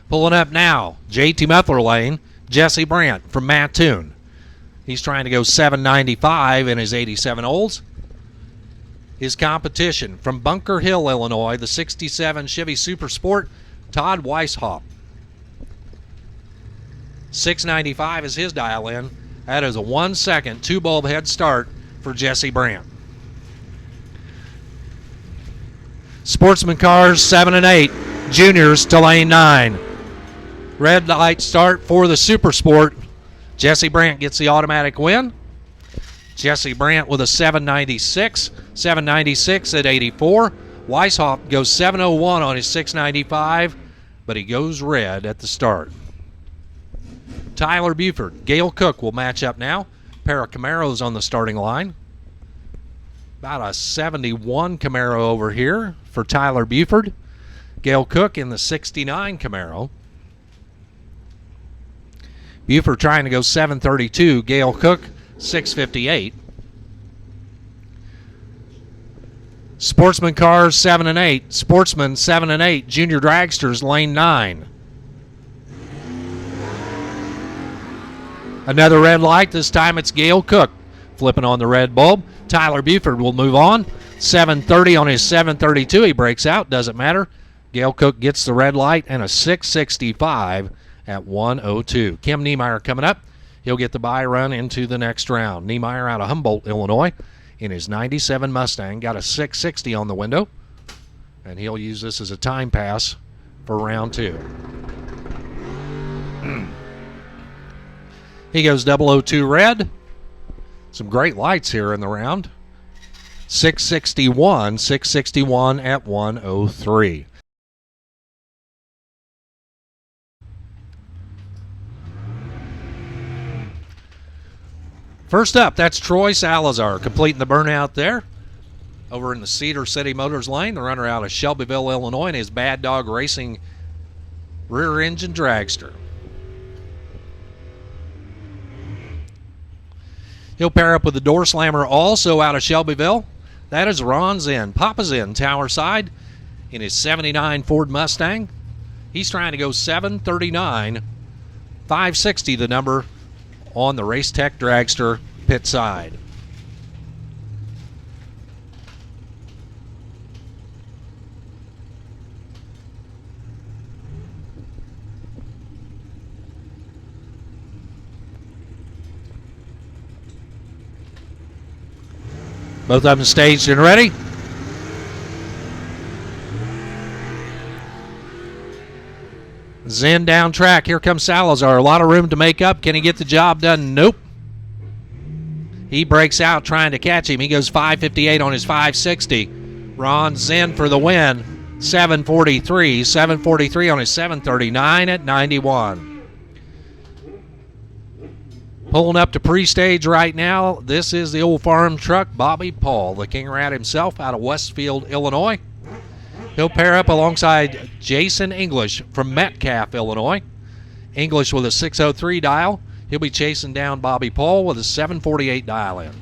Pulling up now, JT Muffler Lane, Jesse Brandt from Mattoon. He's trying to go 7:95 in his 87 Olds. His competition from Bunker Hill, Illinois, the 67 Chevy Super Sport, Todd Weishaupt. 6:95 is his dial-in. That is a 1 second, 2-bulb head start for Jesse Brandt. Sportsman cars 7 and 8, juniors to lane 9. Red light start for the Super Sport. Jesse Brandt gets the automatic win. Jesse Brandt with a 796. 796 at 84. Weishaupt goes 701 on his 695, but he goes red at the start. Tyler Buford, Gale Cook will match up now. Pair of Camaros on the starting line. About a 71 Camaro over here for Tyler Buford. Gale Cook in the 69 Camaro. Buford trying to go 732. Gale Cook 658. Sportsman cars 7 and 8. Sportsman 7 and 8. Junior dragsters lane 9. Another red light. This time it's Gale Cook flipping on the red bulb. Tyler Buford will move on. 730 on his 732. He breaks out. Doesn't matter. Gale Cook gets the red light and a 665 at 1:02. Kim Niemeyer coming up. He'll get the bye run into the next round. Niemeyer out of Humboldt, Illinois, in his 97 Mustang. Got a 660 on the window, and he'll use this as a time pass for round 2. He goes 002 red. Some great lights here in the round. 661 at 1:03. First up, that's Troy Salazar completing the burnout there. Over in the Cedar City Motors lane, the runner out of Shelbyville, Illinois, in his Bad Dog Racing rear engine dragster. He'll pair up with the door slammer also out of Shelbyville. That is Ron Zinn. Papa Zinn, Tower Side, in his 79 Ford Mustang. He's trying to go 739. 560 the number on the Race Tech Dragster pit side. Both of them staged and ready. Zen down track. Here comes Salazar. A lot of room to make up. Can he get the job done? Nope. He breaks out trying to catch him. He goes 558 on his 560. Ron Zen for the win. 743. 743 on his 739 at 91. Pulling up to pre-stage right now. This is the old farm truck, Bobby Paul, the King Rat himself out of Westfield, Illinois. He'll pair up alongside Jason English from Metcalf, Illinois. English with a 603 dial. He'll be chasing down Bobby Paul with a 748 dial in.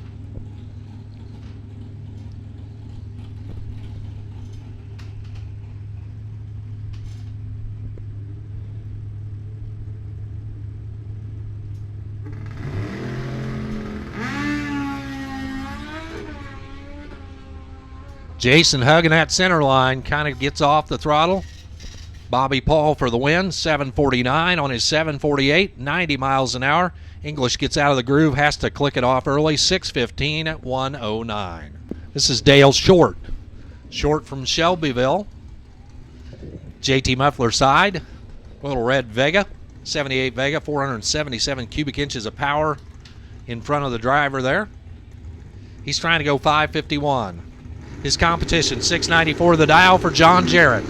Jason hugging that center line, kind of gets off the throttle. Bobby Paul for the win, 7:49 on his 7:48, 90 miles an hour. English gets out of the groove, has to click it off early, 6:15 at 1:09. This is Dale Short. Short from Shelbyville. JT Muffler side, little red Vega, 78 Vega, 477 cubic inches of power in front of the driver there. He's trying to go 5:51. His competition, 694 the dial for John Jarrett.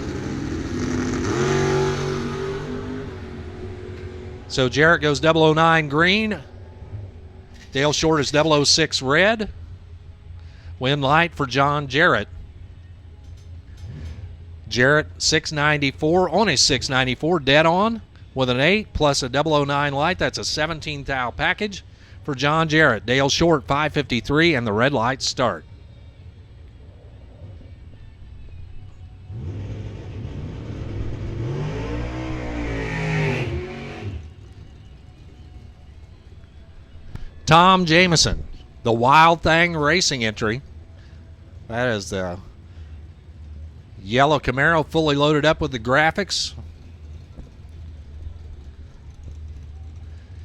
So Jarrett goes 009 green. Dale Short is 006 red. Win light for John Jarrett. Jarrett 694 on his 694, dead on with an 8 plus a 009 light. That's a 17 thou package for John Jarrett. Dale Short 553 and the red lights start. Tom Jameson, the Wild Thing Racing entry. That is the yellow Camaro fully loaded up with the graphics.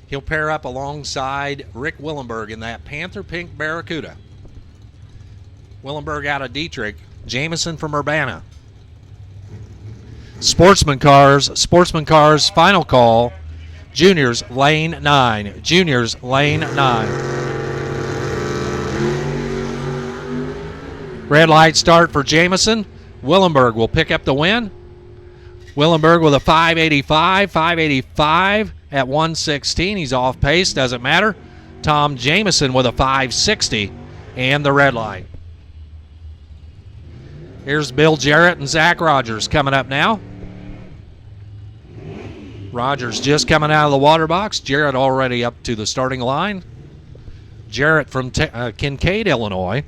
He'll pair up alongside Rick Willenberg in that Panther Pink Barracuda. Willenberg out of Dietrich, Jameson from Urbana. Sportsman Cars, final call. Juniors, lane 9. Juniors, lane 9. Red light start for Jameson. Willenberg will pick up the win. Willenberg with a 585 at 116. He's off pace, doesn't matter. Tom Jameson with a 560 and the red light. Here's Bill Jarrett and Zach Rogers coming up now. Rogers just coming out of the water box. Jarrett already up to the starting line. Jarrett from Kincaid, Illinois.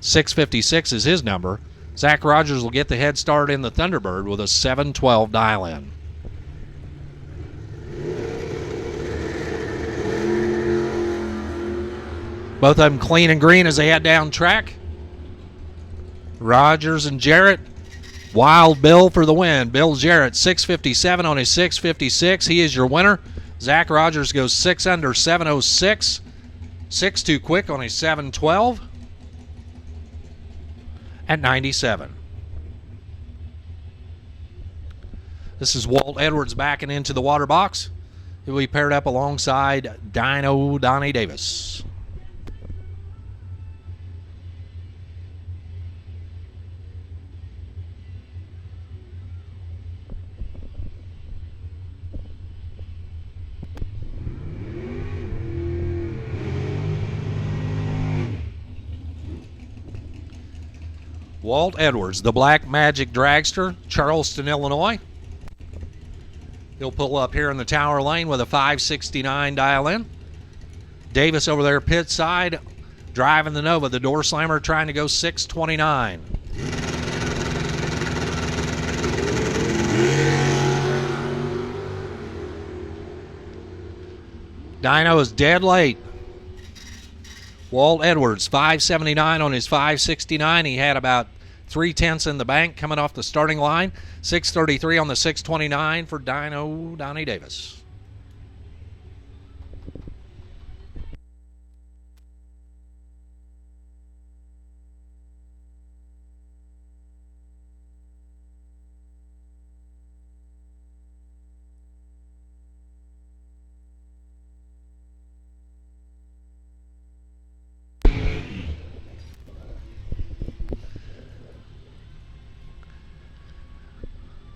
656 is his number. Zach Rogers will get the head start in the Thunderbird with a 712 dial-in. Both of them clean and green as they head down track. Rogers and Jarrett. Wild Bill for the win. Bill Jarrett, 657 on his 656. He is your winner. Zach Rogers goes 6 under, 706. 6 too quick on his 712 at 97. This is Walt Edwards backing into the water box. He'll be paired up alongside Dino Donnie Davis. Walt Edwards, the Black Magic Dragster, Charleston, Illinois. He'll pull up here in the tower lane with a 569 dial-in. Davis over there pit side, driving the Nova, the door slammer trying to go 629. Dino is dead late. Walt Edwards, 579 on his 569. He had about 3/10 in the bank coming off the starting line. 633 on the 629 for Dino Donnie Davis.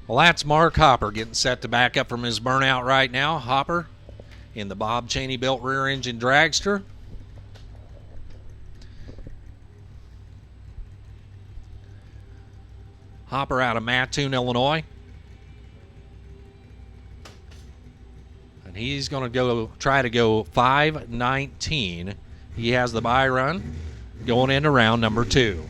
Well, that's Mark Hopper getting set to back up from his burnout right now. Hopper in the Bob Cheney built rear engine dragster. Hopper out of Mattoon, Illinois. And he's going to try to go 5:19. He has the bye run going into round number 2.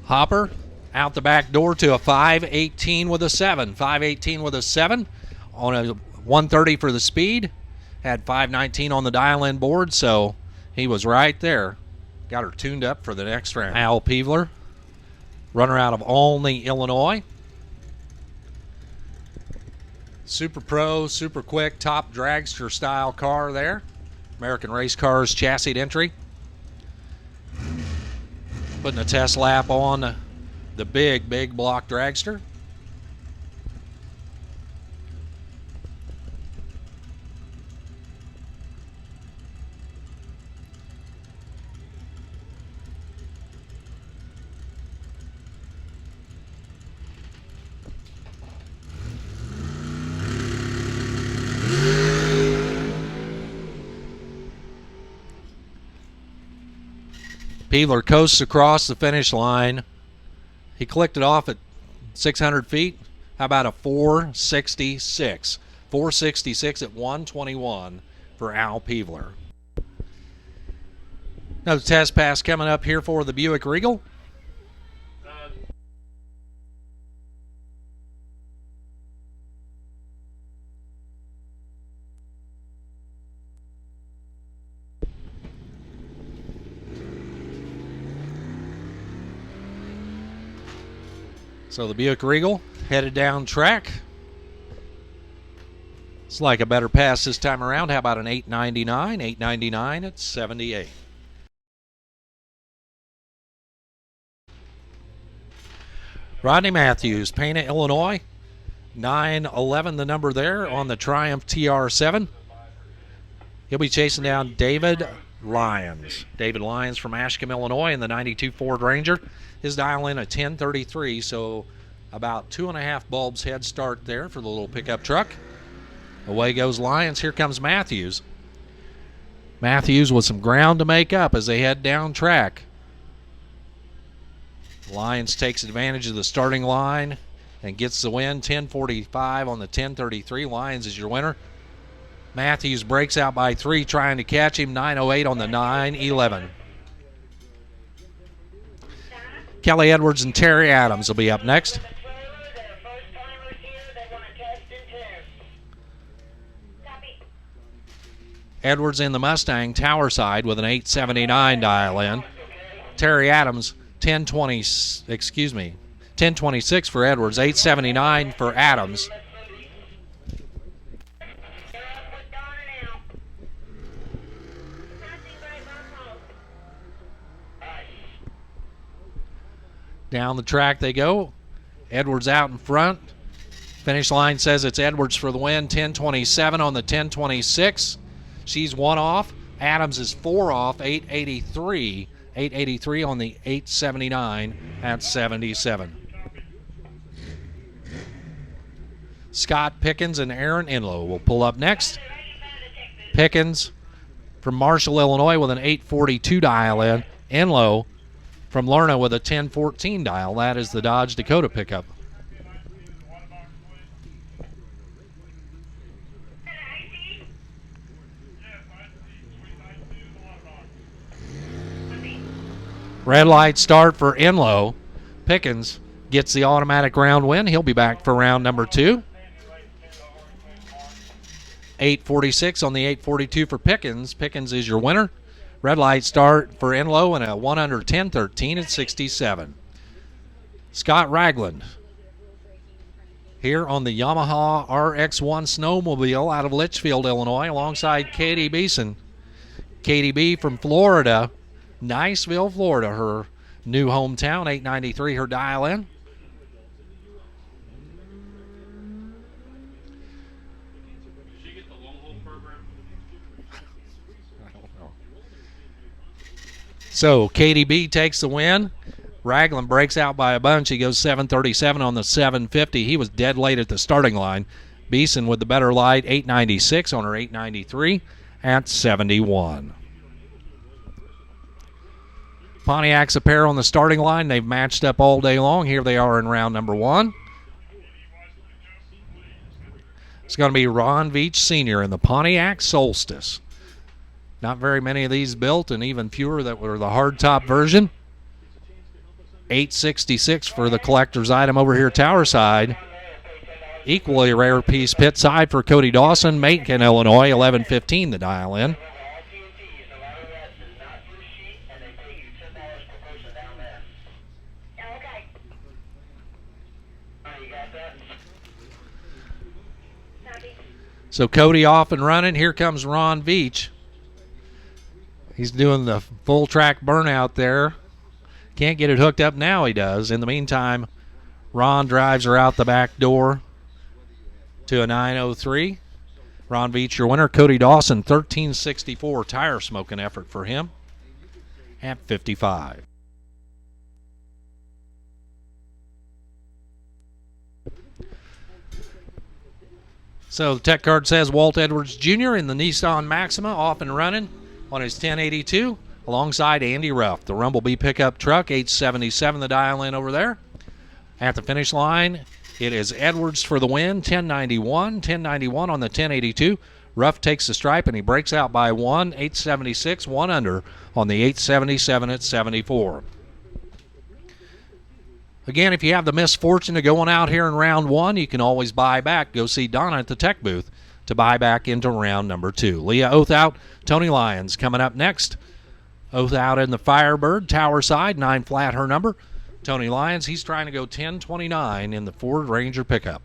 Hopper out the back door to a 5:18 with a 7. 5:18 with a 7 on a 130 for the speed. Had 5:19 on the dial-in board, so he was right there. Got her tuned up for the next round. Al Peevler, runner out of Olney, Illinois. Super pro, super quick, top dragster style car there. American Race Cars chassis entry. Putting a test lap on the big block dragster. Peevler coasts across the finish line. He clicked it off at 600 feet. How about a 466? 466 at 121 for Al Peevler. Another test pass coming up here for the Buick Regal. So the Buick Regal headed down track. It's like a better pass this time around. How about an 899? 899 at 78. Rodney Matthews, Pana, Illinois. 911 the number there on the Triumph TR7. He'll be chasing down David Lyons. David Lyons from Ashcombe, Illinois in the 92 Ford Ranger. His dial in a 1033, so about 2.5 bulbs head start there for the little pickup truck. Away goes Lyons. Here comes Matthews. Matthews with some ground to make up as they head down track. Lyons takes advantage of the starting line and gets the win. 1045 on the 1033. Lyons is your winner. Matthews breaks out by 3 trying to catch him. 908 on the 911. Kelly Edwards and Terry Adams will be up next. Edwards in the Mustang tower side with an 879 dial in. Terry Adams 1026 for Edwards, 879 for Adams. Down the track they go. Edwards out in front. Finish line says it's Edwards for the win. 1027 on the 1026. She's 1 off. Adams is 4 off. 883. 883 on the 879 at 77. Scott Pickens and Aaron Enlow will pull up next. Pickens from Marshall, Illinois with an 842 dial in. Enlow from Lerna with a 1014 dial. That is the Dodge Dakota pickup. Red light start for Enlow. Pickens gets the automatic round win. He'll be back for round number 2. 846 on the 842 for Pickens. Pickens is your winner. Red light start for Enlow and a 1 under 1013 at 67. Scott Ragland here on the Yamaha RX1 snowmobile out of Litchfield, Illinois, alongside Katie Beeson. Katie B from Florida, Niceville, Florida, her new hometown, 893 her dial in. Did she get the long haul program? I don't know. So Katie B takes the win. Ragland breaks out by a bunch. He goes 737 on the 750. He was dead late at the starting line. Beeson with the better light, 896 on her 893 at 71. Pontiac's a pair on the starting line. They've matched up all day long. Here they are in round number 1. It's going to be Ron Veach Sr. in the Pontiac Solstice. Not very many of these built, and even fewer that were the hardtop version. 866 for the collector's item over here tower side. Equally rare piece pit side for Cody Dawson, Macon, Illinois, 1115 the dial in. Okay. You got that? Copy. So Cody off and running. Here comes Ron Veach. He's doing the full track burnout there. Can't get it hooked up now, he does. In the meantime, Ron drives her out the back door to a 9:03. Ron Veach, your winner. Cody Dawson, 1364. Tire smoking effort for him at 55. So the tech card says Walt Edwards Jr. in the Nissan Maxima off and running on his 1082 alongside Andy Ruff. The Rumblebee pickup truck, 877 the dial in over there. At the finish line, it is Edwards for the win, 1091 on the 1082. Ruff takes the stripe and he breaks out by 1, 876, 1 under on the 877 at 74. Again, if you have the misfortune of going out here in round 1, you can always buy back. Go see Donna at the tech booth to buy back into round number 2. Leah Oath out, Tony Lyons coming up next. Oath out in the Firebird, tower side, 9 flat her number. Tony Lyons, he's trying to go 1029 in the Ford Ranger pickup.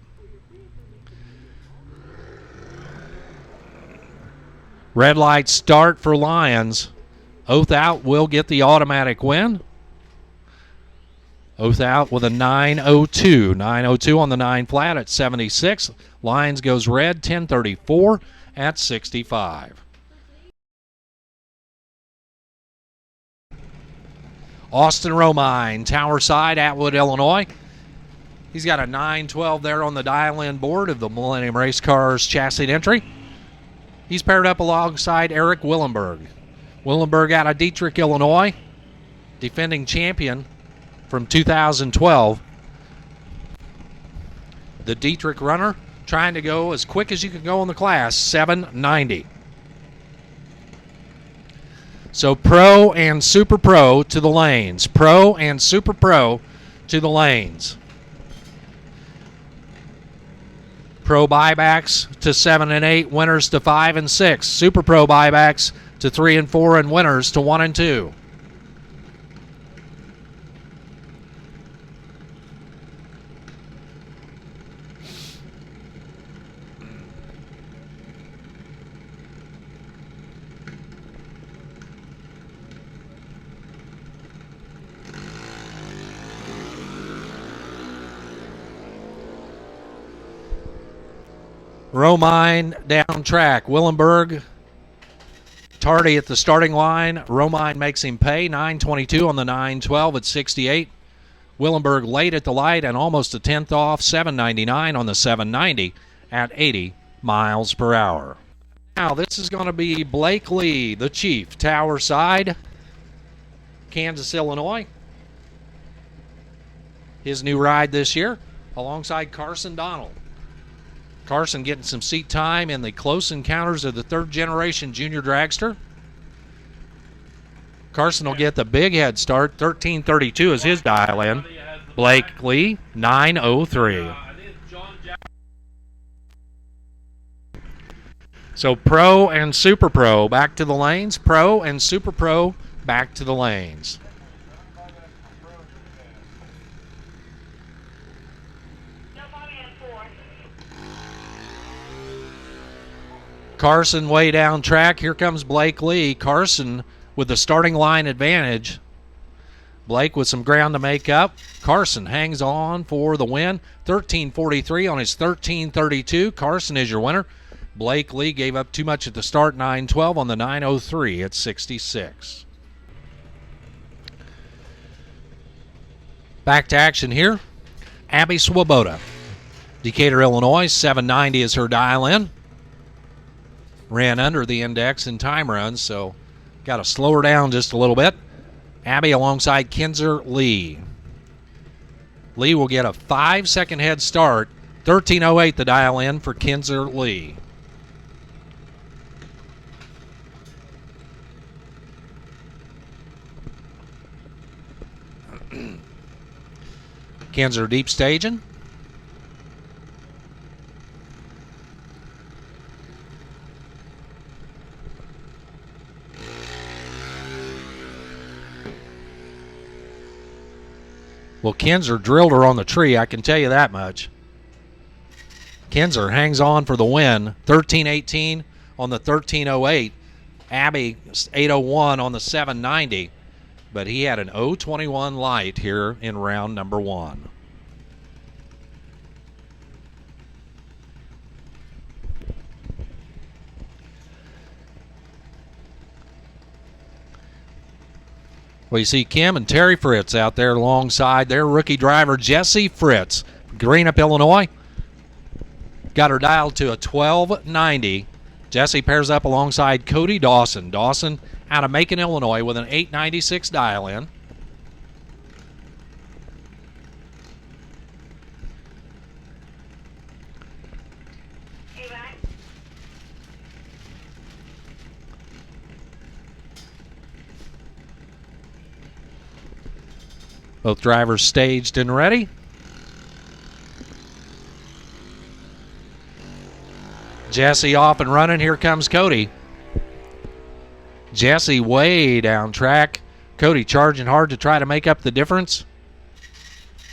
Red light start for Lyons. Oath out will get the automatic win. Oath out with a 902. 902 on the 9 flat at 76. Lyons goes red, 1034 at 65. Austin Romine, tower side, Atwood, Illinois. He's got a 912 there on the dial-in board of the Millennium Race Cars chassis entry. He's paired up alongside Eric Willenberg. Willenberg out of Dietrich, Illinois, defending champion from 2012. The Dietrich runner trying to go as quick as you can go in the class, 790. So Pro and Super Pro to the lanes. Pro and Super Pro to the lanes. Pro buybacks to 7 and 8, winners to 5 and 6. Super Pro buybacks to 3 and 4, and winners to 1 and 2. Romine down track. Willenberg tardy at the starting line. Romine makes him pay. 922 on the 912 at 68. Willenberg late at the light and almost a tenth off. 799 on the 790 at 80 miles per hour. Now this is going to be Blake Lee, the Chief, tower side, Kansas, Illinois. His new ride this year alongside Carson Donald. Carson getting some seat time in the close encounters of the third generation junior dragster. Carson will get the big head start. 1332 is his dial in. Blake Lee, 903. So Pro and Super Pro back to the lanes. Pro and Super Pro back to the lanes. Carson way down track. Here comes Blake Lee. Carson with the starting line advantage. Blake with some ground to make up. Carson hangs on for the win. 1343 on his 1332. Carson is your winner. Blake Lee gave up too much at the start. 912 on the 903 at 66. Back to action here. Abby Swoboda. Decatur, Illinois. 790 is her dial in. Ran under the index in time runs, so got to slow her down just a little bit. Abby alongside Kinzer Lee. Lee will get a 5-second head start. 1308 the dial in for Kinzer Lee. Kinzer deep staging. Well, Kinzer drilled her on the tree, I can tell you that much. Kinzer hangs on for the win. 13-18 on the 13.08. Abby 8.01 on the 7.90. But he had an 0.21 light here in round number 1. Well, you see Kim and Terry Fritz out there alongside their rookie driver, Jesse Fritz, Greenup, Illinois. Got her dialed to a 12.90. Jesse pairs up alongside Cody Dawson. Dawson out of Macon, Illinois with an 8.96 dial-in. Hey, Ryan. Both drivers staged and ready. Jesse off and running. Here comes Cody. Jesse way down track. Cody charging hard to try to make up the difference.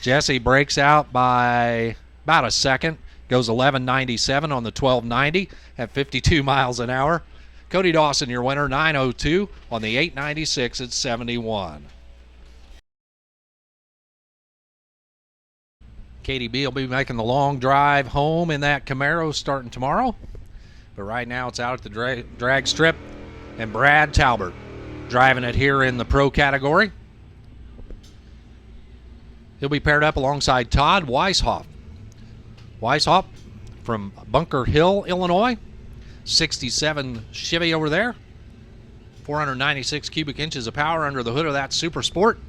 Jesse breaks out by about a second. Goes 11.97 on the 12.90 at 52 miles an hour. Cody Dawson, your winner, 9.02 on the 8.96 at 71. Katie B will be making the long drive home in that Camaro starting tomorrow. But right now it's out at the drag strip. And Brad Talbert driving it here in the pro category. He'll be paired up alongside Todd Weishaupt. Weishaupt from Bunker Hill, Illinois. 67 Chevy over there. 496 cubic inches of power under the hood of that Super Sport.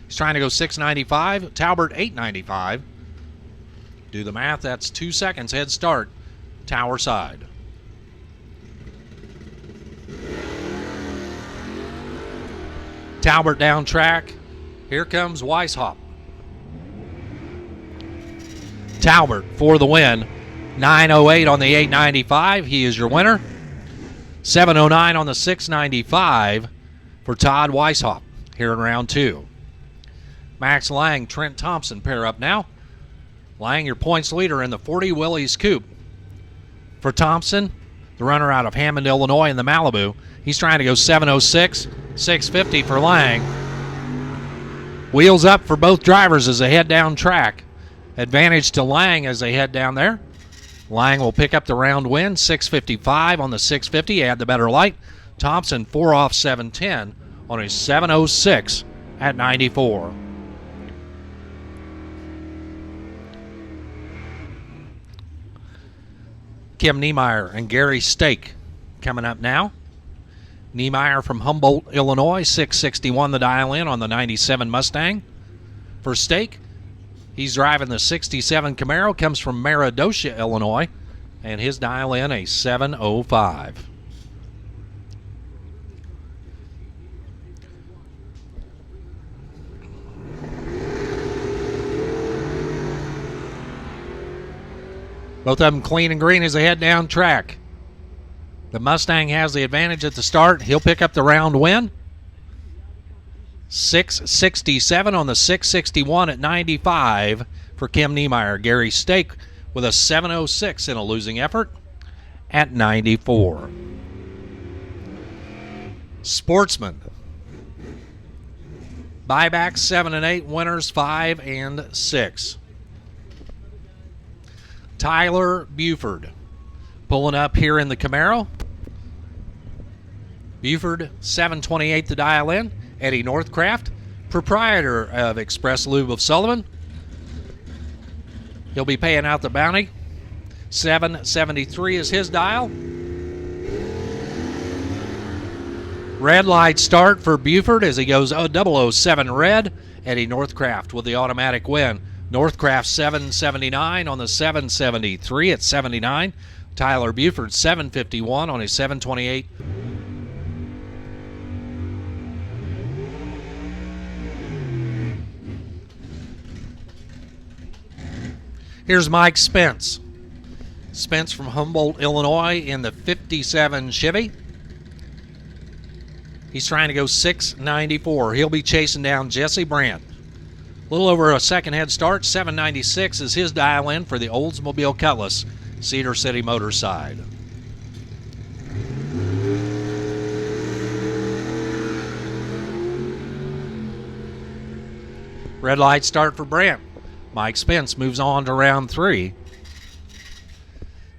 He's trying to go 695. Talbert 895. Do the math, that's 2 seconds head start, tower side. Talbert down track. Here comes Weishaupt. Talbert for the win. 9.08 on the 8.95. He is your winner. 7.09 on the 6.95 for Todd Weishaupt here in round 2. Max Lang, Trent Thompson pair up now. Lang, your points leader in the 40 Willys Coupe. For Thompson, the runner out of Hammond, Illinois in the Malibu, he's trying to go 7.06, 6.50 for Lang. Wheels up for both drivers as they head down track. Advantage to Lang as they head down there. Lang will pick up the round win, 6.55 on the 6.50, add the better light. Thompson 4 off 7.10 on his 7.06 at 94. Kim Niemeyer and Gary Stake coming up now. Niemeyer from Humboldt, Illinois, 661 the dial-in on the 97 Mustang. For Stake, he's driving the 67 Camaro, comes from Maridocia, Illinois, and his dial-in a 705. Both of them clean and green as they head down track. The Mustang has the advantage at the start. He'll pick up the round win. 667 on the 661 at 95 for Kim Niemeyer. Gary Stake with a 706 in a losing effort at 94. Sportsman. Buyback 7 and 8, winners 5 and 6. Tyler Buford pulling up here in the Camaro. Buford 728 the dial in. Eddie Northcraft, proprietor of Express Lube of Sullivan. He'll be paying out the bounty. 773 is his dial. Red light start for Buford as he goes 007 red. Eddie Northcraft with the automatic win. Northcraft 779 on the 773 at 79. Tyler Buford 751 on his 728. Here's Mike Spence. Spence from Humboldt, Illinois in the 57 Chevy. He's trying to go 694. He'll be chasing down Jesse Brandt. A little over a second head start. 796 is his dial in for the Oldsmobile Cutlass Cedar City Motors side. Red light start for Brandt. Mike Spence moves on to round 3.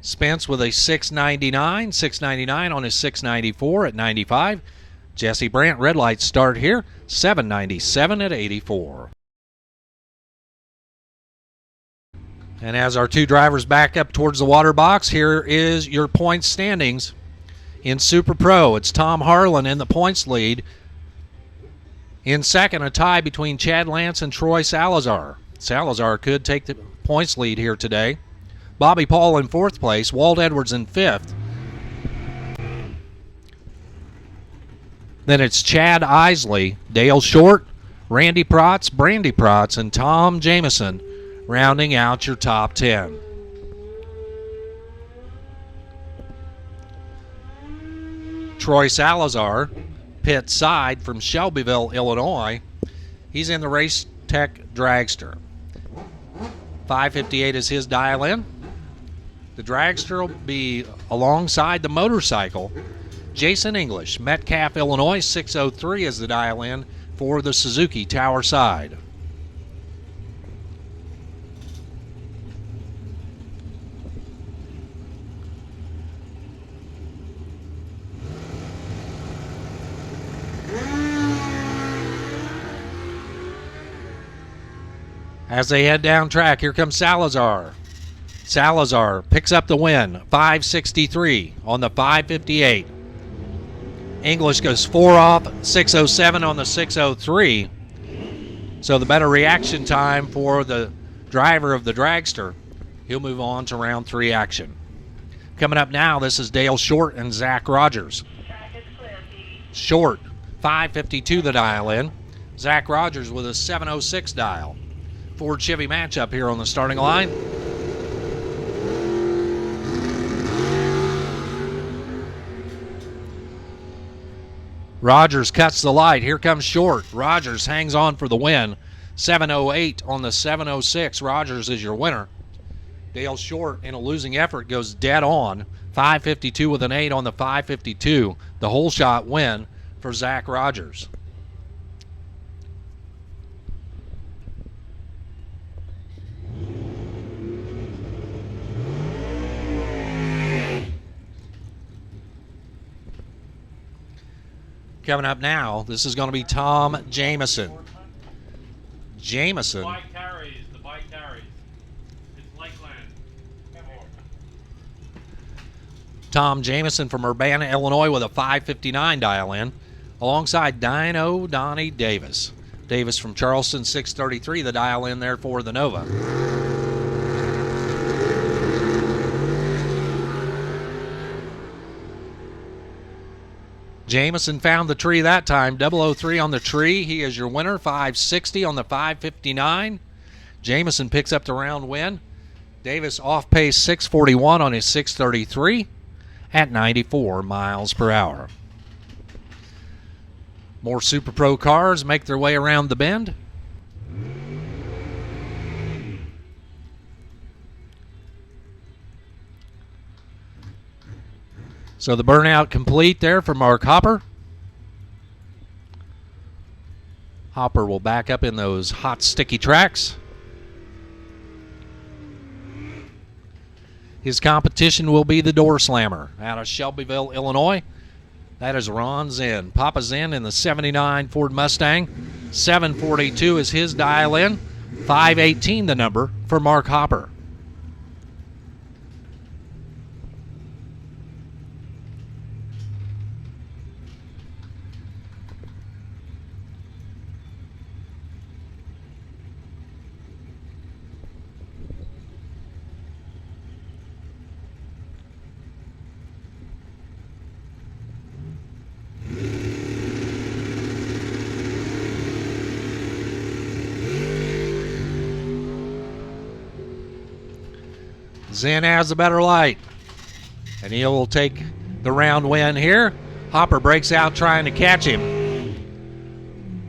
Spence with a 699. 699 on his 694 at 95. Jesse Brandt, red light start here. 797 at 84. And as our two drivers back up towards the water box, here is your points standings. In Super Pro, it's Tom Harlan in the points lead. In second, a tie between Chad Lance and Troy Salazar. Salazar could take the points lead here today. Bobby Paul in fourth place. Walt Edwards in fifth. Then it's Chad Isley, Dale Short, Randy Protz, Brandy Protz, and Tom Jameson rounding out your top 10. Troy Salazar, pit side from Shelbyville, Illinois. He's in the Race Tech Dragster. 558 is his dial in. The Dragster will be alongside the motorcycle. Jason English, Metcalf, Illinois. 603 is the dial in for the Suzuki Tower side. As they head down track, here comes Salazar. Salazar picks up the win, 563 on the 558. English goes 4 off, 607 on the 603. So the better reaction time for the driver of the Dragster. He'll move on to round 3 action. Coming up now, this is Dale Short and Zach Rogers. Short, 552 the dial in. Zach Rogers with a 706 dial. Ford Chevy matchup here on the starting line. Rogers cuts the light. Here comes Short. Rogers hangs on for the win. 708 on the 706. Rogers is your winner. Dale Short in a losing effort goes dead on. 552 with an 8 on the 552. The whole shot win for Zach Rogers. Coming up now, this is going to be Tom Jameson. Jameson. The bike carries. It's Lakeland. Tom Jameson from Urbana, Illinois with a 559 dial in, alongside Dino Donnie Davis. Davis from Charleston, 633, the dial in there for the Nova. Jameson found the tree that time. 003 on the tree. He is your winner. 560 on the 559. Jameson picks up the round win. Davis off pace 641 on his 633 at 94 miles per hour. More Super Pro cars make their way around the bend. So the burnout complete there for Mark Hopper. Hopper will back up in those hot, sticky tracks. His competition will be the Door Slammer out of Shelbyville, Illinois. That is Ron Zinn. Papa Zinn in the 79 Ford Mustang. 742 is his dial in. 518 the number for Mark Hopper. Zen has the better light, and he'll take the round win here. Hopper breaks out trying to catch him.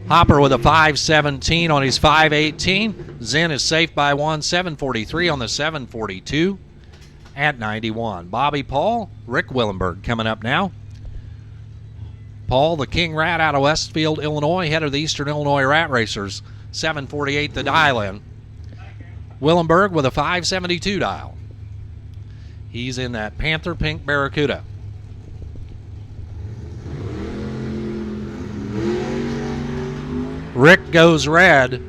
Hopper with a 5.17 on his 5.18. Zen is safe by 1, 7.43 on the 7.42 at 91. Bobby Paul, Rick Willenberg coming up now. Paul, the King Rat out of Westfield, Illinois, head of the Eastern Illinois Rat Racers, 7.48 the dial-in. Willenberg with a 5.72 dial. He's in that Panther Pink Barracuda. Rick goes red.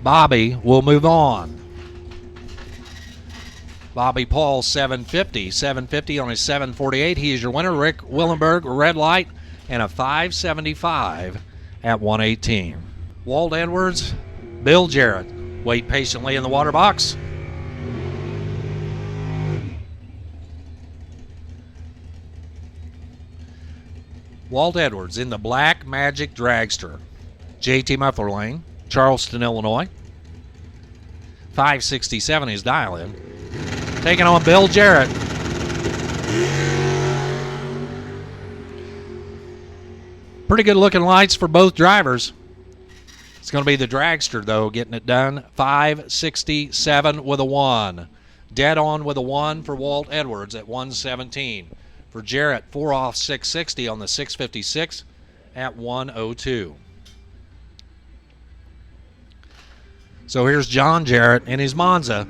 Bobby will move on. Bobby Paul, 7.50. 7.50 on his 7.48. He is your winner. Rick Willenberg, red light, and a 5.75 at 118. Walt Edwards, Bill Jarrett. Wait patiently in the water box. Walt Edwards in the Black Magic Dragster. JT Muffler Lane, Charleston, Illinois. 5.67 is dial-in. Taking on Bill Jarrett. Pretty good looking lights for both drivers. It's going to be the dragster, though, getting it done. 5.67 with a 1. Dead on with a 1 for Walt Edwards at 1.17. For Jarrett, 4 off 6.60 on the 6.56 at 1.02. So here's John Jarrett in his Monza,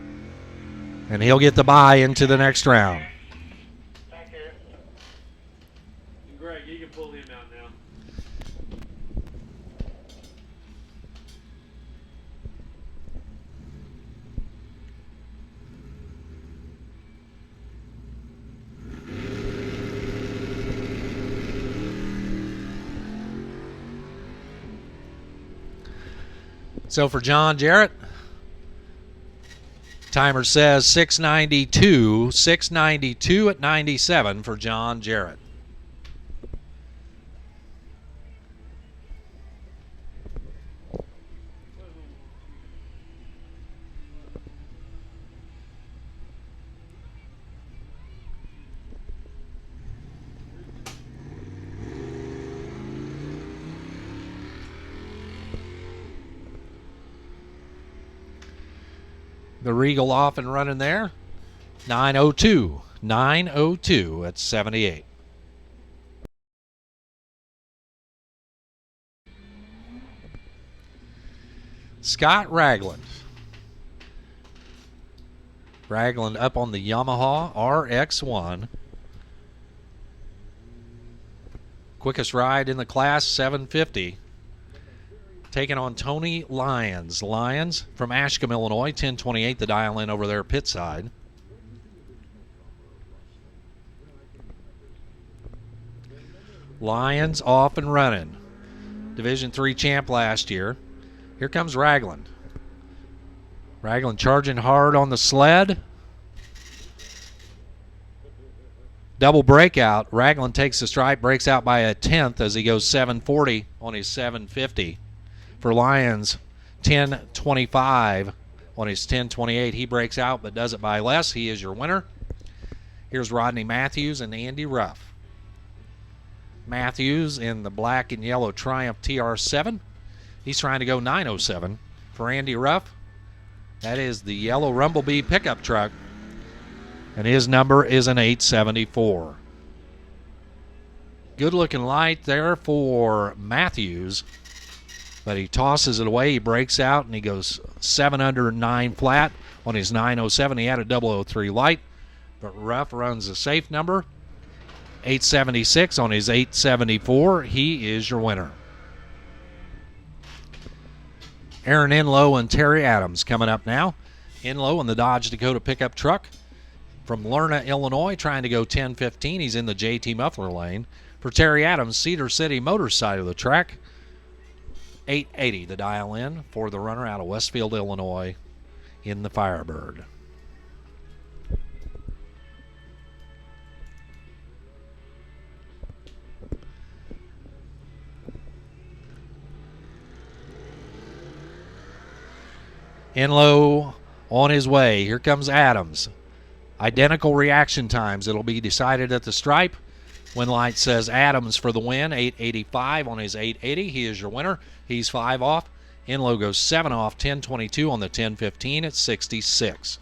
and he'll get the bye into the next round. Thank you. Greg, you can pull him out now. So for John Jarrett, timer says 6.92, 6.92 at 97 for John Jarrett. The Regal off and running there. 9.02. 9.02 at 78. Scott Ragland. Ragland up on the Yamaha RX1. Quickest ride in the class, 750. Taking on Tony Lyons. Lyons from Ashcombe, Illinois, 10.28 the dial in over there pit side. Lyons off and running. Division III champ last year. Here comes Ragland. Ragland charging hard on the sled. Double breakout. Ragland takes the stripe, breaks out by a tenth as he goes 7.40 on his 7.50. For Lyons, 10.25 on his 10.28. He breaks out but does it by less. He is your winner. Here's Rodney Matthews and Andy Ruff. Matthews in the black and yellow Triumph TR7. He's trying to go 9.07. For Andy Ruff, that is the yellow Rumblebee pickup truck, and his number is an 8.74. Good looking light there for Matthews, but he tosses it away. He breaks out and he goes 7 under 9 flat on his 9.07. He had a 003 light, but Ruff runs a safe number, 8.76 on his 8.74. He is your winner. Aaron Enlow and Terry Adams coming up now. Enlow in the Dodge Dakota pickup truck from Lerna, Illinois, trying to go 10.15. He's in the JT Muffler lane. For Terry Adams, Cedar City Motors side of the track, 8.80 the dial in for the runner out of Westfield, Illinois in the Firebird. Enlow on his way. Here comes Adams. Identical reaction times. It'll be decided at the stripe. Win light says Adams for the win, 885 on his 880. He is your winner. He's 5 off. Enlow goes 7 off, 1022 on the 1015 at 66.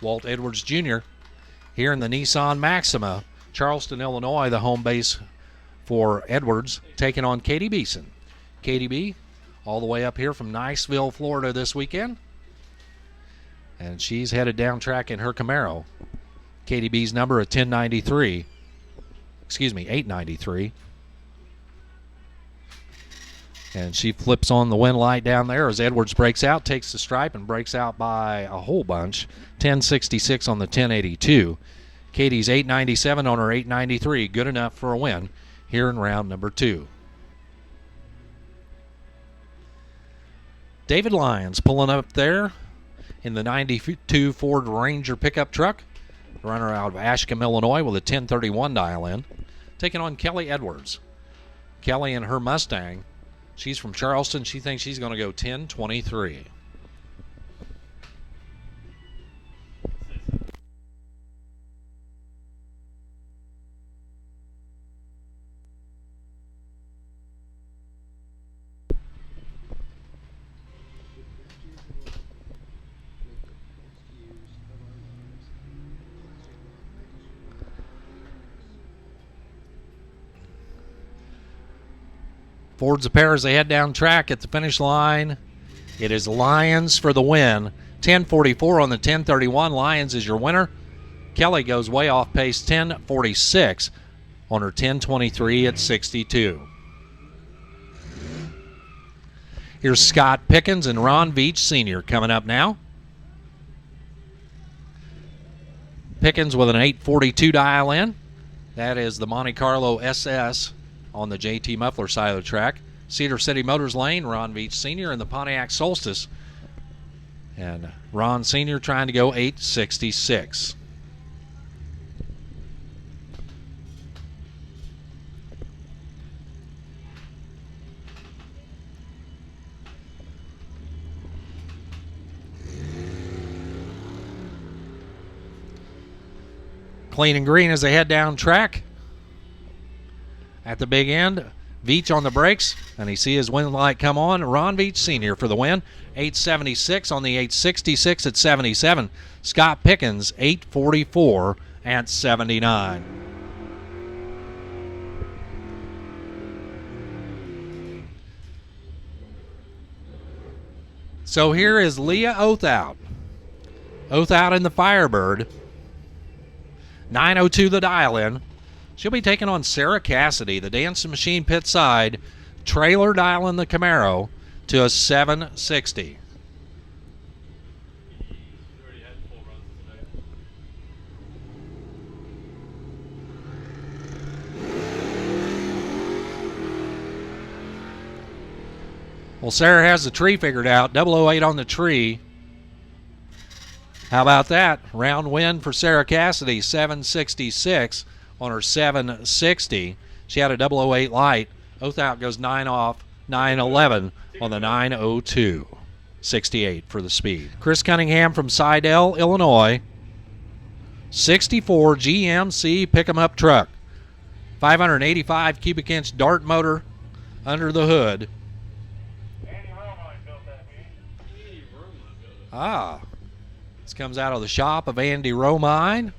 Walt Edwards Jr. here in the Nissan Maxima. Charleston, Illinois, the home base for Edwards, taking on Katie Beeson. Katie B, all the way up here from Niceville, Florida this weekend. And she's headed down track in her Camaro. Katie B's number at 1093. Excuse me, 893. And she flips on the win light down there as Edwards breaks out, takes the stripe, and breaks out by a whole bunch. 1066 on the 1082. Katie's 897 on her 893. Good enough for a win here in round number 2. David Lyons pulling up there in the 92 Ford Ranger pickup truck. Runner out of Ashcombe, Illinois with a 1031 dial in. Taking on Kelly Edwards. Kelly and her Mustang. She's from Charleston. She thinks she's going to go 1023. Ford's a pair as they head down track at the finish line. It is Lyons for the win. 1044 on the 1031. Lyons is your winner. Kelly goes way off pace, 1046 on her 1023 at 62. Here's Scott Pickens and Ron Veach Sr. coming up now. Pickens with an 842 dial in. That is the Monte Carlo SS on the JT Muffler side of the track. Cedar City Motors Lane, Ron Veach Sr. in the Pontiac Solstice. And Ron Sr. trying to go 866. Clean and green as they head down track. At the big end, Veach on the brakes, and he see his win light come on. Ron Veach Sr. for the win, 876 on the 866 at 77. Scott Pickens, 844 at 79. So here is Leah Othout. Othout in the Firebird. 902 the dial in. She'll be taking on Sarah Cassidy, the Dancing Machine pit side, trailer dial in the Camaro to a 760. Well, Sarah has the tree figured out. 008 on the tree. How about that? Round win for Sarah Cassidy, 766 on her 760. She had a 008 light. Othout goes 9 off, 911 on the 902. 68 for the speed. Chris Cunningham from Sidell, Illinois. 64 GMC pick-em-up truck. 585 cubic inch Dart motor under the hood. Andy Romine built that, B. Ah, this comes out of the shop of Andy Romine.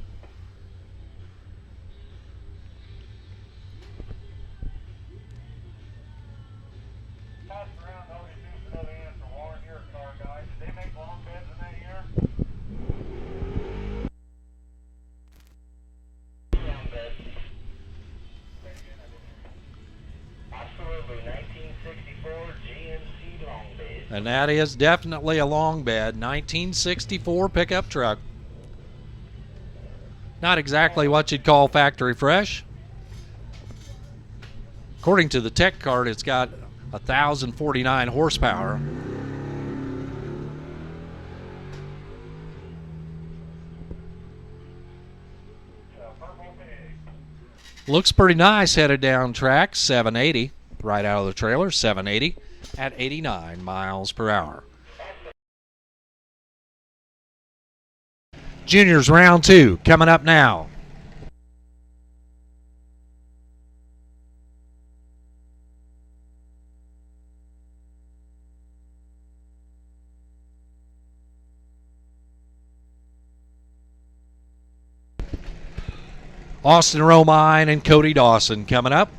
Passed around all these things to know the answer. Warren, you're a car guy. Did they make long beds in that year? Long bed. Absolutely, 1964 GMC long bed. And that is definitely a long bed. 1964 pickup truck. Not exactly what you'd call factory fresh. According to the tech card, it's got 1,049 horsepower. Purple pig. Looks pretty nice headed down track. 780 right out of the trailer. 780 at 89 miles per hour. Juniors round 2 coming up now. Austin Romine and Cody Dawson coming up.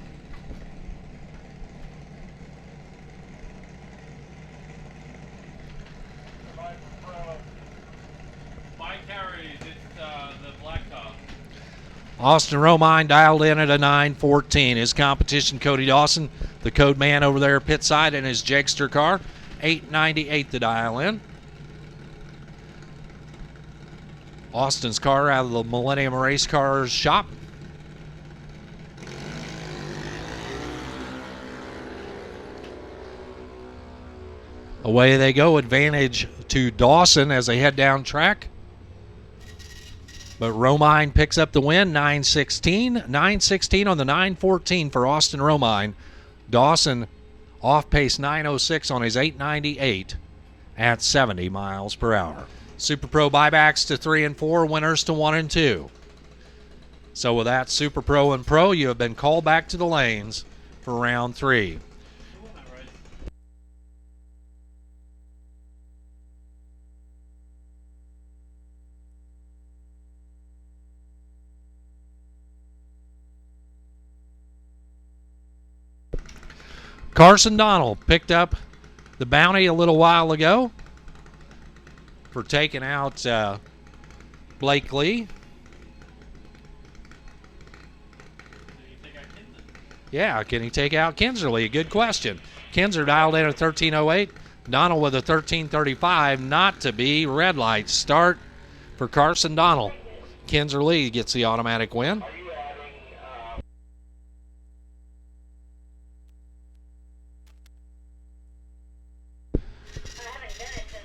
Austin Romine dialed in at a 9:14. His competition, Cody Dawson, the code man over there pit side in his Jagster car, 8:98 to dial in. Austin's car out of the Millennium Race Cars shop. Away they go, advantage to Dawson as they head down track. But Romine picks up the win, 9:16. 9:16 on the 9:14 for Austin Romine. Dawson off pace 9:06 on his 8:98 at 70 miles per hour. Super Pro buybacks to 3 and 4, winners to 1 and 2. So with that, Super Pro and Pro, you have been called back to the lanes for round 3. Carson Donald picked up the bounty a little while ago for taking out Blake Lee. Yeah, can he take out Kinserly? Good question. Kinser dialed in at 13:08. Donald with a 13:35. Not to be. Red light start for Carson Donald. Kinserly gets the automatic win.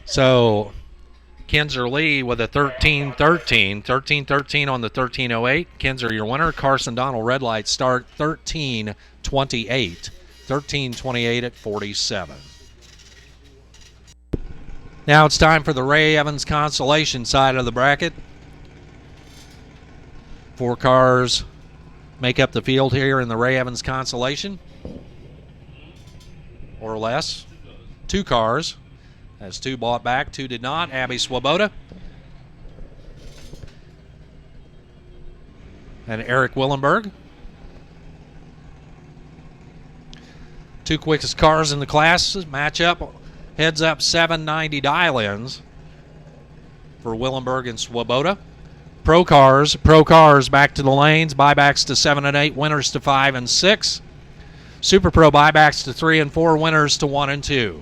So Kinser Lee with a 13:13. 13:13 on the 13:08. Kinser, your winner. Carson Donald, red light start, 13:28. 13:28 at 47. Now it's time for the Ray Evans Consolation side of the bracket. 4 cars make up the field here in the Ray Evans Consolation. Or less. 2 cars. As 2 bought back, 2 did not. Abby Swoboda and Eric Willenberg. 2 quickest cars in the classes match up. Heads up 790 dial-ins for Willenberg and Swoboda. Pro cars back to the lanes. Buybacks to 7 and 8, winners to 5 and 6. Super Pro buybacks to 3 and 4, winners to 1 and 2.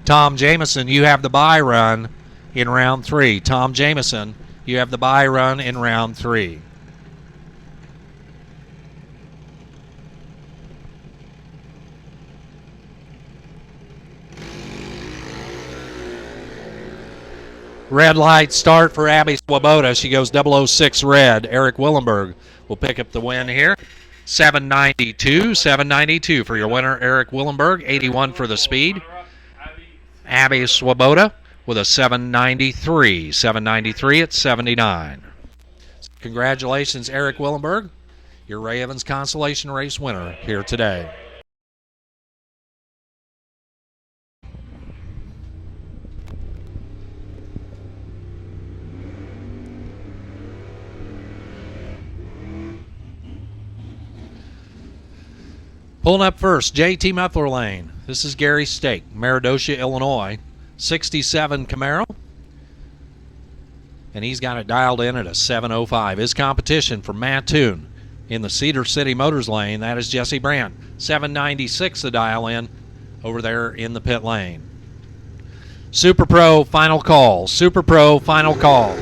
Tom Jameson, you have the bye run in round 3. Tom Jameson, you have the bye run in round 3. Red light start for Abby Swoboda. She goes 006 red. Eric Willenberg will pick up the win here. 792 for your winner, Eric Willenberg. 81 for the speed. Abby Swoboda with a 793. 793 at 79. Congratulations, Eric Willenberg, your Ray Evans Consolation Race winner here today. Pulling up first, JT Muffler Lane. This is Gary Stake, Maridosia, Illinois. 67 Camaro. And he's got it dialed in at a 705. His competition for Mattoon in the Cedar City Motors lane, that is Jesse Brandt. 796 the dial in over there in the pit lane. Super Pro final call. Super Pro final call.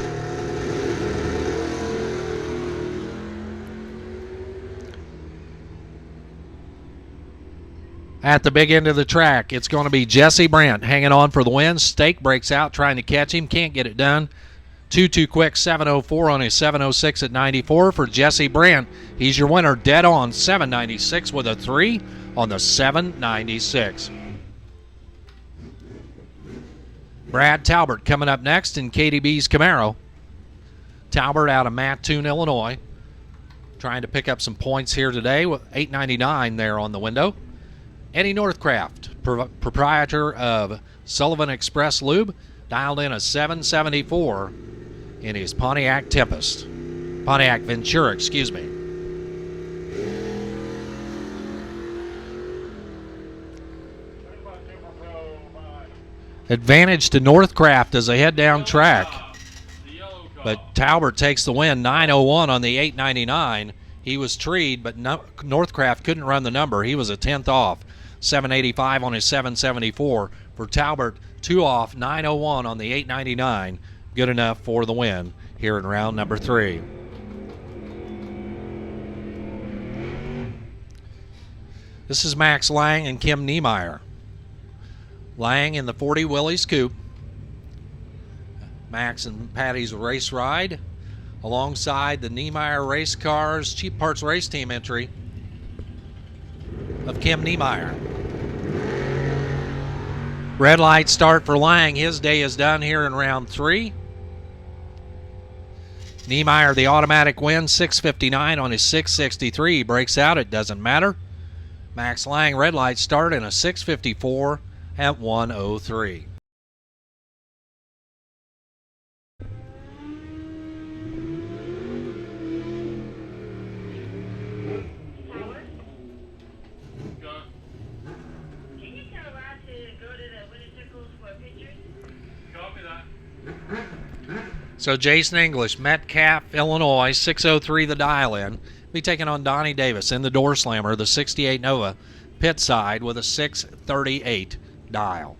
At the big end of the track, it's going to be Jesse Brandt hanging on for the win. Stake breaks out, trying to catch him. Can't get it done. Too quick, 7:04 on his 7:06 at 94 for Jesse Brandt. He's your winner, dead on, 796 with a 3 on the 796. Brad Talbert coming up next in KDB's Camaro. Talbert out of Mattoon, Illinois. Trying to pick up some points here today with $8.99 there on the window. Eddie Northcraft, proprietor of Sullivan Express Lube, dialed in a 774 in his Pontiac Ventura, excuse me. Advantage to Northcraft as they head down track. But Talbert takes the win, 9:01 on the 8.99. He was treed, but Northcraft couldn't run the number. He was a 10th off, 7.85 on his 7.74. For Talbert, 2 off, 9:01 on the 8.99. Good enough for the win here in round number 3. This is Max Lang and Kim Niemeyer. Lang in the 40 Willys Coupe. Max and Patty's race ride alongside the Niemeyer race cars cheap parts race team entry of Kim Niemeyer. Red light start for Lang. His day is done here in round 3. Niemeyer the automatic win, 6:59 on his 6:63. He breaks out, it doesn't matter. Max Lang red light start in a 6:54 at 1:03. So Jason English, Metcalf, Illinois, 6:03 the dial-in. Be taking on Donnie Davis in the door slammer, the 68 Nova, pit side with a 6:38 dial.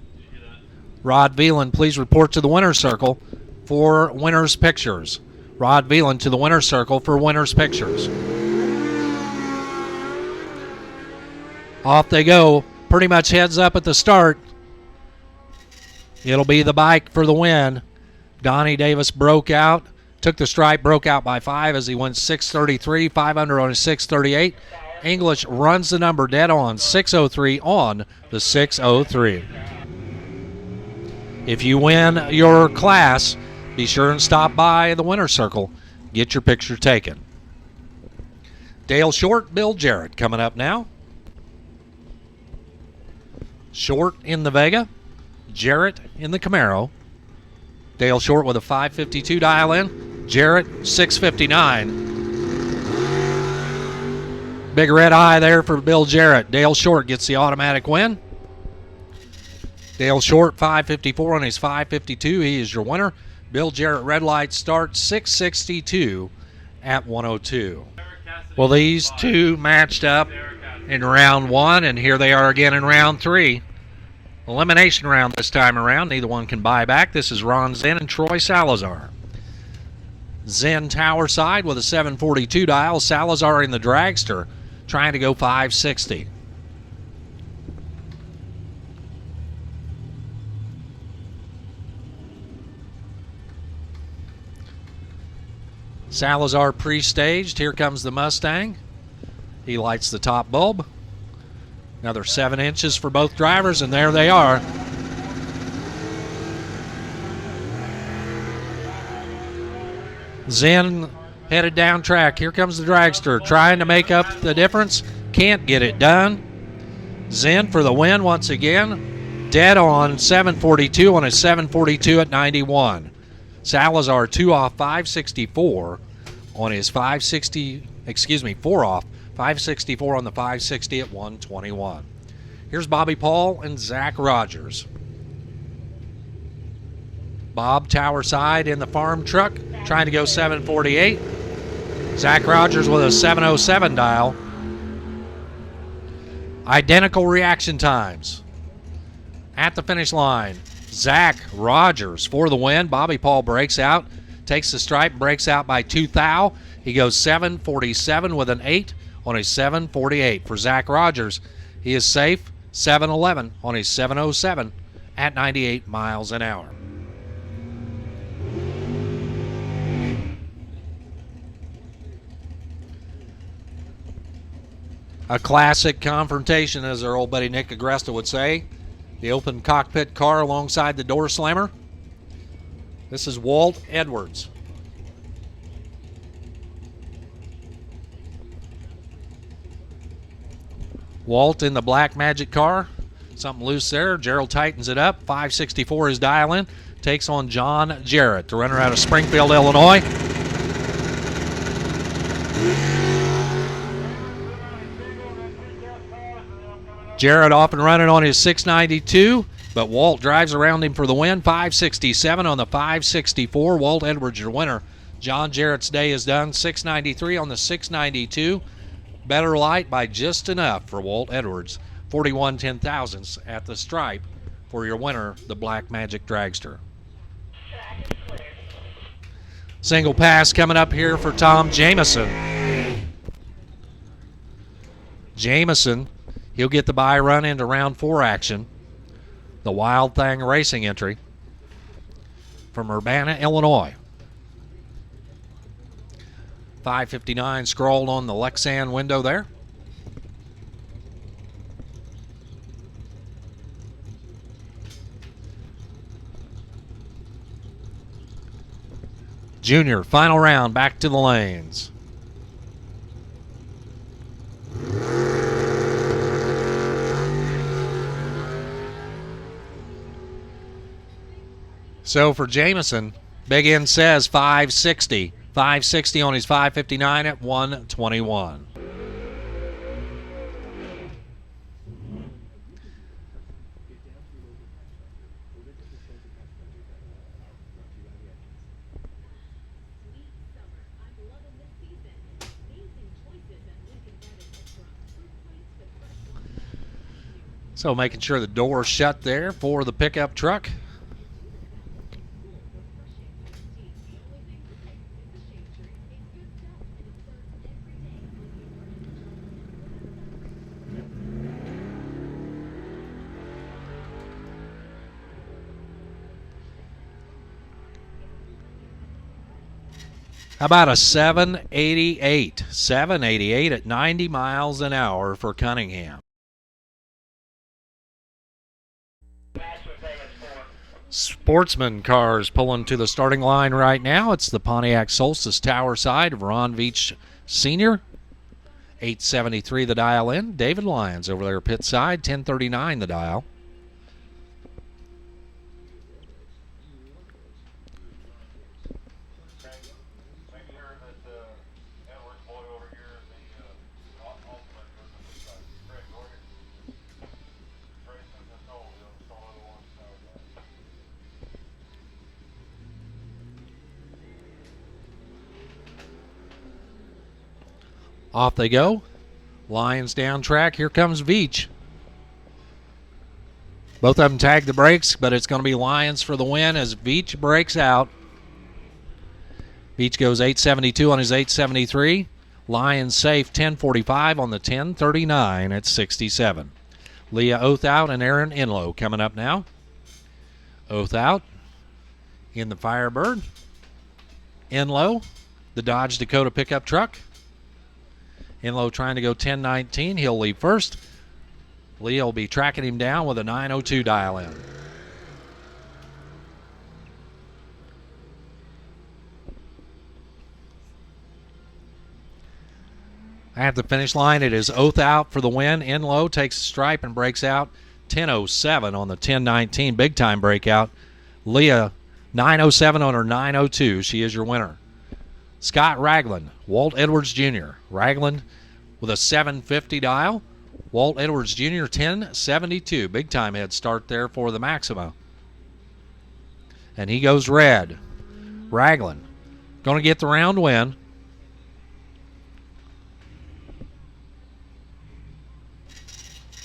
Rod Veland, please report to the winner's circle for winner's pictures. Rod Veland to the winner's circle for winner's pictures. Off they go, pretty much heads up at the start. It'll be the bike for the win. Donnie Davis broke out, took the stripe, broke out by 5 as he went 6:33, 5 under on his 6:38. English runs the number dead on, 6:03 on the 6:03. If you win your class, be sure and stop by the winner's circle. Get your picture taken. Dale Short, Bill Jarrett coming up now. Short in the Vega, Jarrett in the Camaro. Dale Short with a 5:52 dial in. Jarrett 6:59. Big red eye there for Bill Jarrett. Dale Short gets the automatic win. Dale Short 5:54 on his 5:52. He is your winner. Bill Jarrett red light start 6:62 at 1:02. Well, these two matched up in round 1, and here they are again in round 3. Elimination round this time around. Neither one can buy back. This is Ron Zinn and Troy Salazar. Zinn tower side with a 742 dial. Salazar in the dragster trying to go 560. Salazar pre-staged. Here comes the Mustang. He lights the top bulb. Another 7 inches for both drivers, and there they are. Zinn headed down track. Here comes the dragster, trying to make up the difference. Can't get it done. Zinn for the win once again. Dead on 742 on his 742 at 91. Salazar 2 off 564 on his 4 off 564 on the 560 at 121. Here's Bobby Paul and Zach Rogers. Bob tower side in the farm truck, trying to go 748. Zach Rogers with a 707 dial. Identical reaction times. At the finish line, Zach Rogers for the win. Bobby Paul breaks out, takes the stripe, breaks out by 2 thou. He goes 747 with an 8 on his 748. For Zach Rogers, he is safe, 711 on his 707 at 98 miles an hour. A classic confrontation, as our old buddy Nick Agresta would say. The open cockpit car alongside the door slammer. This is Walt Edwards. Walt in the black Magic car. Something loose there. Gerald tightens it up. 564 is dial in. Takes on John Jarrett, the runner out of Springfield, Illinois. Jarrett off and running on his 692, but Walt drives around him for the win. 567 on the 564. Walt Edwards, your winner. John Jarrett's day is done. 693 on the 692. Better light by just enough for Walt Edwards. 41 10,000ths at the stripe for your winner, the Black Magic Dragster. Single pass coming up here for Tom Jameson. Jameson, he'll get the bye run into round 4 action. The Wild Thing Racing entry from Urbana, Illinois. 559 scrawled on the Lexan window there. Junior, final round, back to the lanes. So for Jameson, Big N says 560. 560 on his 559 at 121. So making sure the door's shut there for the pickup truck. How about a 788? 788 at 90 miles an hour for Cunningham. Sportsman cars pulling to the starting line right now. It's the Pontiac Solstice Tower side of Ron Veach Sr. 873 the dial in. David Lyons over there pit side. 1039 the dial. Off they go. Lions down track. Here comes Veach. Both of them tag the brakes, but it's going to be Lions for the win as Veach breaks out. Veach goes 872 on his 873. Lions safe 1045 on the 1039 at 67. Leah Oath out and Aaron Enlow coming up now. Oath out in the Firebird. Enlow, the Dodge Dakota pickup truck. Enlow trying to go 1019. He'll leave first. Lee will be tracking him down with a 902 dial in. At the finish line, it is Oath out for the win. Enlow takes a stripe and breaks out 1007 on the 1019. Big time breakout. Leah 907 on her 902. She is your winner. Scott Ragland, Walt Edwards Jr. Ragland with a 750 dial. Walt Edwards Jr. 1072. Big time head start there for the Maxima. And he goes red. Ragland going to get the round win.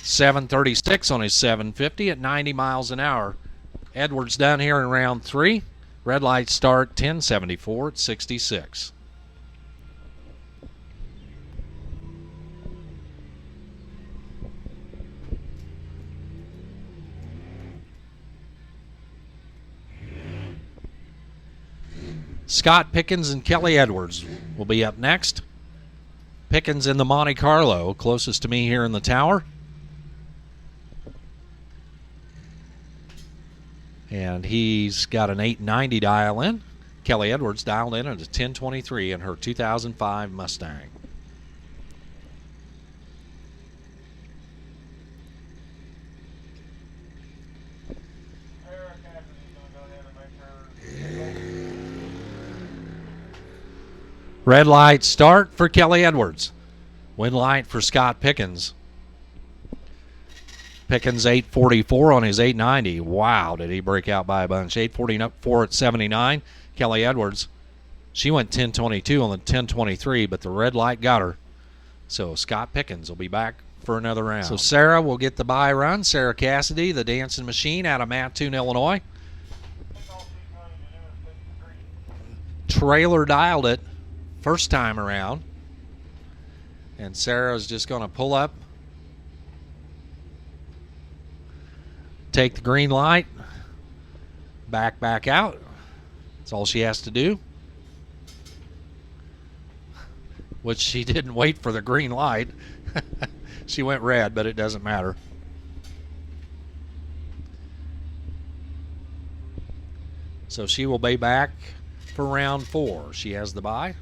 .736 on his 750 at 90 miles an hour. Edwards down here in round 3. Red light start 1074 at 66. Scott Pickens and Kelly Edwards will be up next. Pickens in the Monte Carlo, closest to me here in the tower. And he's got an 890 dial in. Kelly Edwards dialed in at a 1023 in her 2005 Mustang. Red light start for Kelly Edwards. Win light for Scott Pickens. Pickens 844 on his 890. Wow, did he break out by a bunch. 844 at 79. Kelly Edwards, she went 1022 on the 1023, but the red light got her. So Scott Pickens will be back for another round. So Sarah will get the bye run. Sarah Cassidy, the dancing machine out of Mattoon, Illinois. Trailer dialed it first time around. And Sarah's just going to pull up, take the green light, back out. That's all she has to do. Which she didn't wait for the green light. She went red, but it doesn't matter. So she will be back for round 4. She has the bye.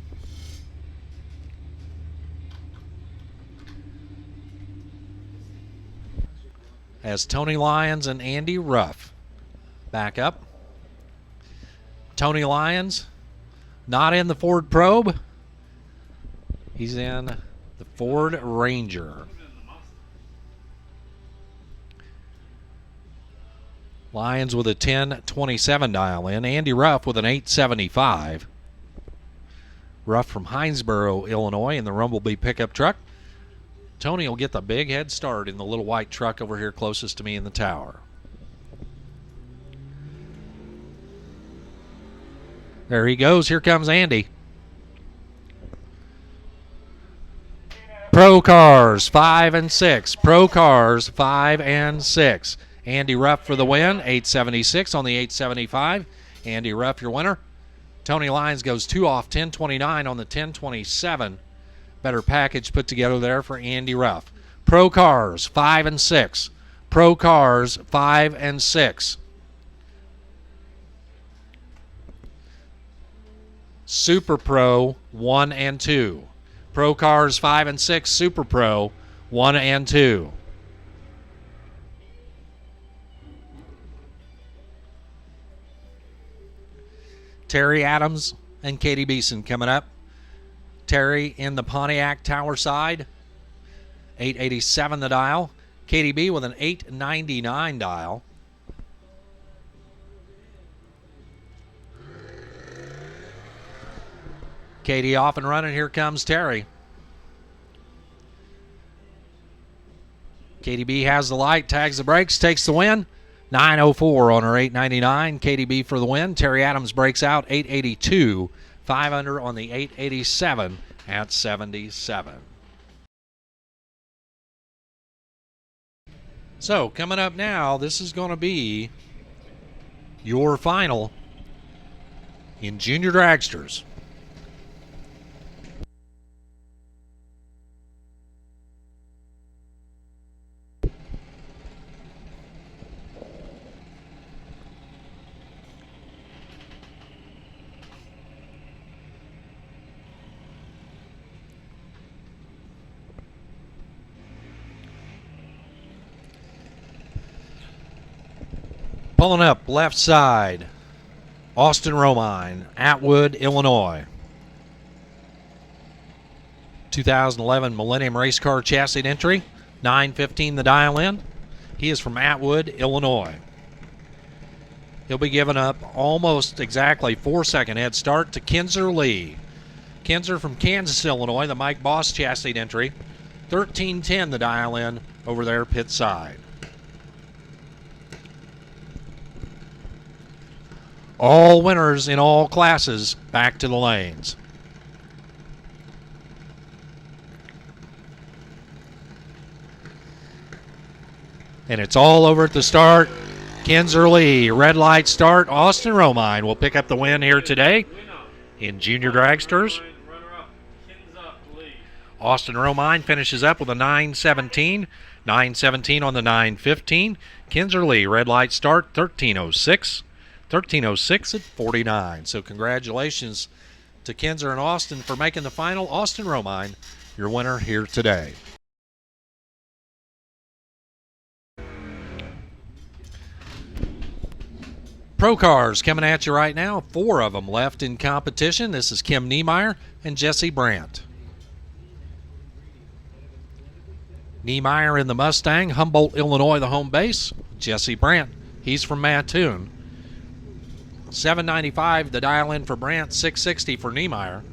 As Tony Lyons and Andy Ruff back up. Tony Lyons not in the Ford Probe. He's in the Ford Ranger. Lyons with a 1027 dial in. Andy Ruff with an 875. Ruff from Hinesboro, Illinois in the Rumblebee pickup truck. Tony will get the big head start in the little white truck over here closest to me in the tower. There he goes. Here comes Andy. Pro Cars 5 and 6. Pro Cars 5 and 6. Andy Ruff for the win. 876 on the 875. Andy Ruff, your winner. Tony Lyons goes 2 off 1029 on the 1027. Better package put together there for Andy Ruff. Pro Cars 5 and 6. Pro Cars 5 and 6. Super Pro 1 and 2. Pro Cars 5 and 6. Super Pro 1 and 2. Terry Adams and Katie Beeson coming up. Terry in the Pontiac Tower side, 887 the dial. Katie B with an 899 dial. Katie off and running. Here comes Terry. Katie B has the light, tags the brakes, takes the win. 904 on her 899. Katie B for the win. Terry Adams breaks out 882. 5 under on the 887 at 77. So coming up now, this is going to be your final in Junior Dragsters. Pulling up left side, Austin Romine, Atwood, Illinois. 2011 Millennium Race Car Chassis entry, 915 the dial in. He is from Atwood, Illinois. He'll be giving up almost exactly 4-second head start to Kinzer Lee. Kinzer from Kansas, Illinois, the Mike Boss chassis entry, 1310 the dial in over there pit side. All winners in all classes back to the lanes. And it's all over at the start. Kinzer Lee, red light start. Austin Romine will pick up the win here today in Junior Dragsters. Austin Romine finishes up with a 9:17. 9:17 on the 9:15. Kinserly, red light start, 13:06. 13:06 at 49. So congratulations to Kinser and Austin for making the final. Austin Romine, your winner here today. Pro cars coming at you right now. 4 of them left in competition. This is Kim Niemeyer and Jesse Brandt. Niemeyer in the Mustang, Humboldt, Illinois, the home base. Jesse Brandt, he's from Mattoon. $795 the dial in for Brandt, $660 for Niemeyer.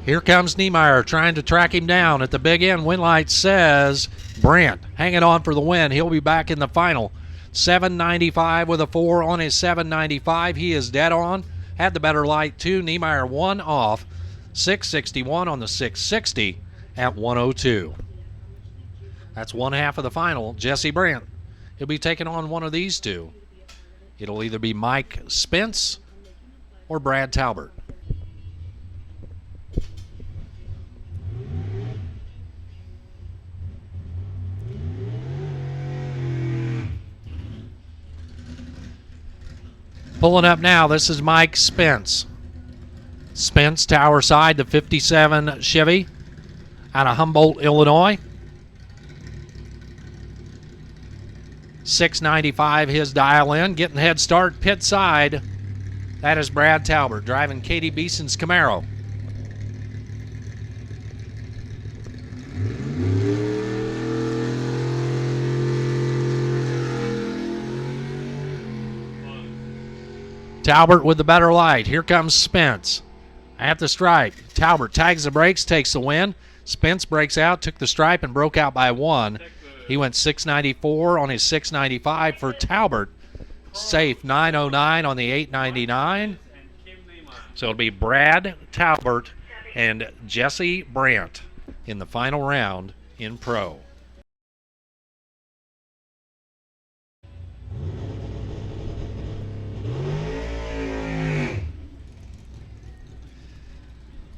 Here comes Niemeyer trying to track him down at the big end. Wind light says Brandt hanging on for the win. He'll be back in the final. $795 with a 4 on his $795. He is dead on. Had the better light too. Niemeyer 1 off. $661 on the $660 at 102. That's one half of the final. Jesse Brandt, he'll be taking on one of these two. It'll either be Mike Spence or Brad Talbert. Pulling up now, this is Mike Spence. Spence, tower side, the 57 Chevy out of Humboldt, Illinois. $695 his dial in. Getting head start pit side. That is Brad Talbert driving Katie Beeson's Camaro. Talbert with the better light. Here comes Spence at the stripe. Talbert tags the brakes, takes the win. Spence breaks out, took the stripe, and broke out by 1. He went $694 on his $695 for Talbert. Safe $909 on the $899. So it'll be Brad Talbert and Jesse Brandt in the final round in Pro.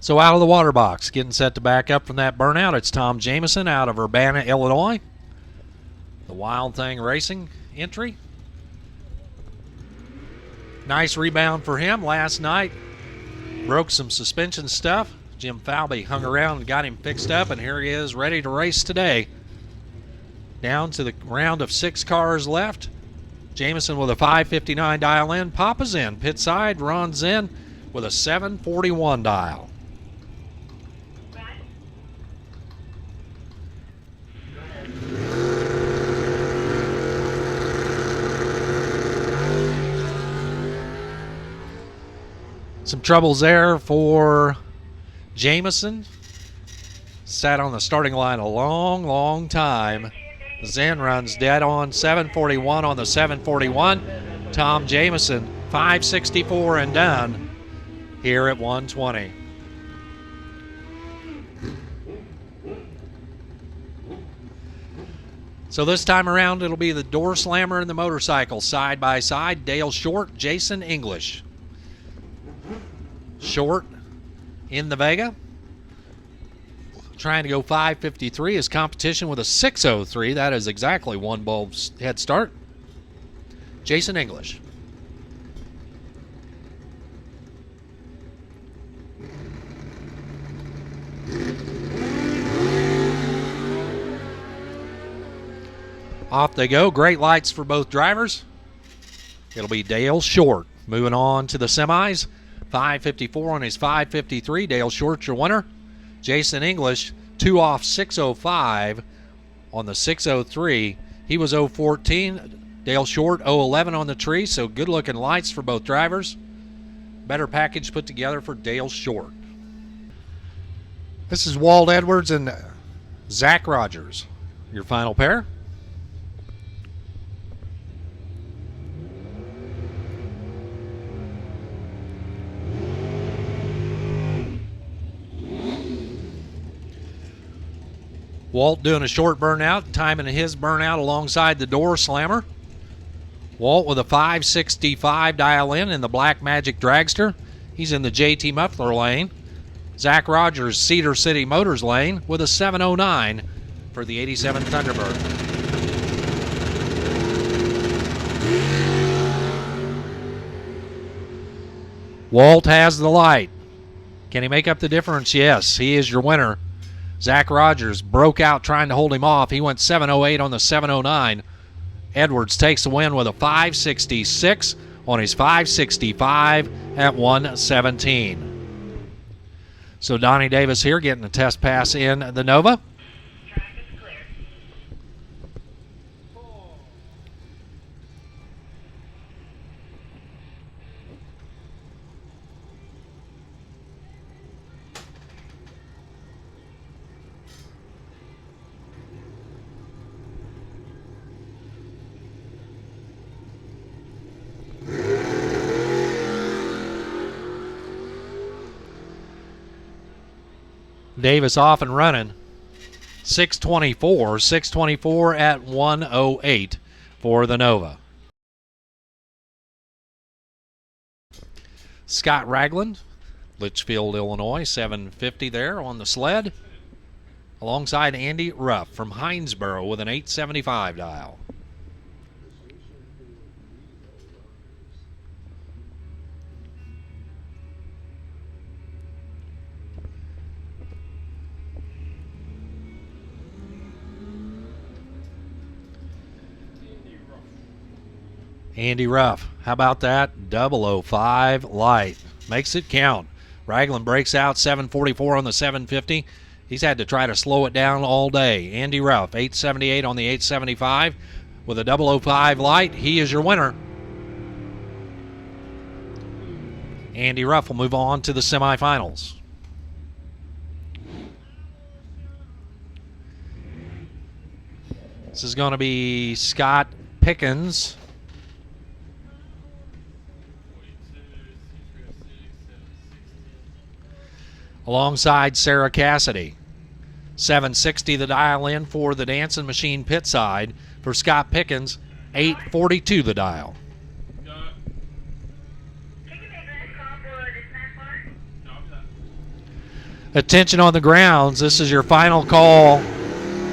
So out of the water box, getting set to back up from that burnout, it's Tom Jameson out of Urbana, Illinois. The Wild Thing Racing entry. Nice rebound for him last night. Broke some suspension stuff. Jim Falvey hung around and got him fixed up, and here he is ready to race today. Down to the round of 6 cars left. Jameson with a 559 dial in. Papa's in. Pit side, Ron's in with a 741 dial. Some troubles there for Jameson. Sat on the starting line a long time. Zen runs dead on. 741 on the 741. Tom Jameson, 564 and done here at 120. So this time around, it'll be the door slammer and the motorcycle side by side. Dale Short, Jason English. Short in the Vega, trying to go 553. His competition with a 603. That is exactly 1 bulb head start. Jason English. Off they go. Great lights for both drivers. It'll be Dale Short moving on to the semis. 554 on his 553. Dale Short, your winner. Jason English, 2 off 605 on the 603. He was 014. Dale Short, 011 on the tree. So good looking lights for both drivers. Better package put together for Dale Short. This is Walt Edwards and Zach Rogers, your final pair. Walt doing a short burnout, timing his burnout alongside the door slammer. Walt with a 565 dial in the Black Magic Dragster. He's in the JT Muffler lane. Zach Rogers, Cedar City Motors lane with a 709 for the 87 Thunderbird. Walt has the light. Can he make up the difference? Yes, he is your winner. Zach Rogers broke out trying to hold him off. He went 708 on the 709. Edwards takes the win with a 566 on his 565 at 117. So Donnie Davis here getting a test pass in the Nova. Track is clear. Davis off and running. 624 at 108 for the Nova. Scott Ragland, Litchfield, Illinois, 750 there on the sled. Alongside Andy Ruff from Hinesboro with an 875 dial. Andy Ruff, how about that? 005 light. Makes it count. Ragland breaks out 744 on the 750. He's had to try to slow it down all day. Andy Ruff, 878 on the 875 with a 005 light. He is your winner. Andy Ruff will move on to the semifinals. This is going to be Scott Pickens alongside Sarah Cassidy. 760 the dial in for the Dancing Machine pit side. For Scott Pickens, 842 the dial. Attention on the grounds. This is your final call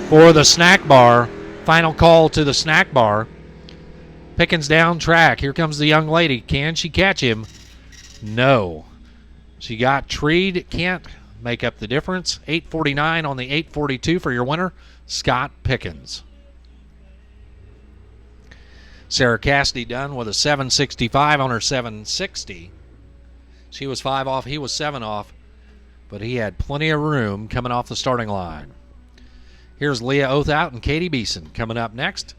for the snack bar. Final call to the snack bar. Pickens down track. Here comes the young lady. Can she catch him? No. She got treed. Can't make up the difference. 849 on the 842 for your winner, Scott Pickens. Sarah Cassidy done with a 765 on her 760. She was 5 off. He was 7 off. But he had plenty of room coming off the starting line. Here's Leah Othout and Katie Beeson coming up next.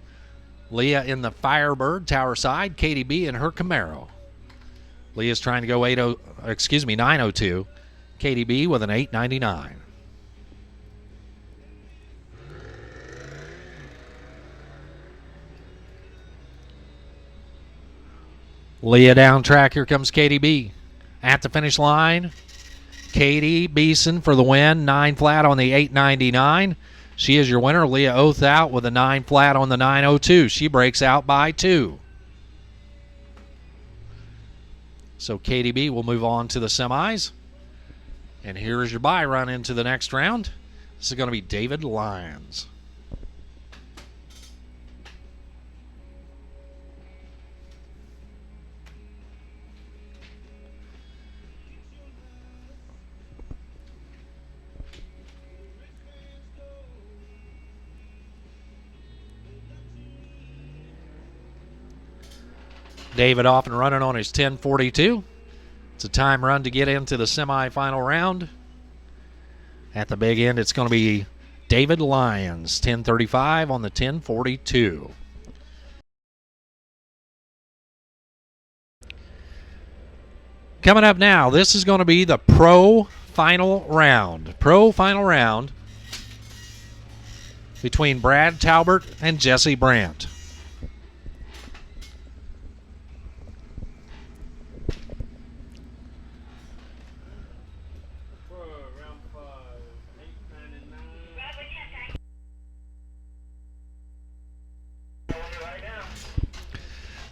Leah in the Firebird Tower side. Katie B in her Camaro. Leah's trying to go 902. Katie B with an 899. Leah down track. Here comes Katie B. At the finish line, Katie Beeson for the win. 9 flat on the 899. She is your winner. Leah Othout with a 9 flat on the 902. She breaks out by 2. So Katie B will move on to the semis. And here is your bye run into the next round. This is going to be David Lyons. David off and running on his 1042. It's a time run to get into the semifinal round. At the big end, it's going to be David Lyons, 1035 on the 1042. Coming up now, this is going to be the pro final round. Pro final round between Brad Talbert and Jesse Brandt.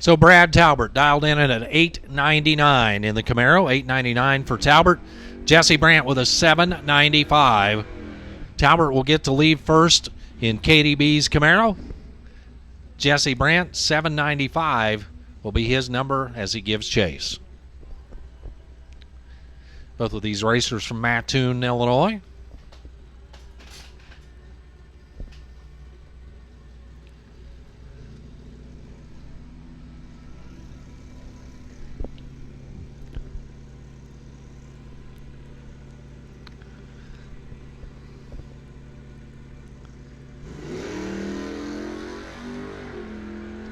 So Brad Talbert dialed in at an 899 in the Camaro. 899 for Talbert. Jesse Brandt with a 795. Talbert will get to leave first in KDB's Camaro. Jesse Brandt, 795 will be his number as he gives chase. Both of these racers from Mattoon, Illinois.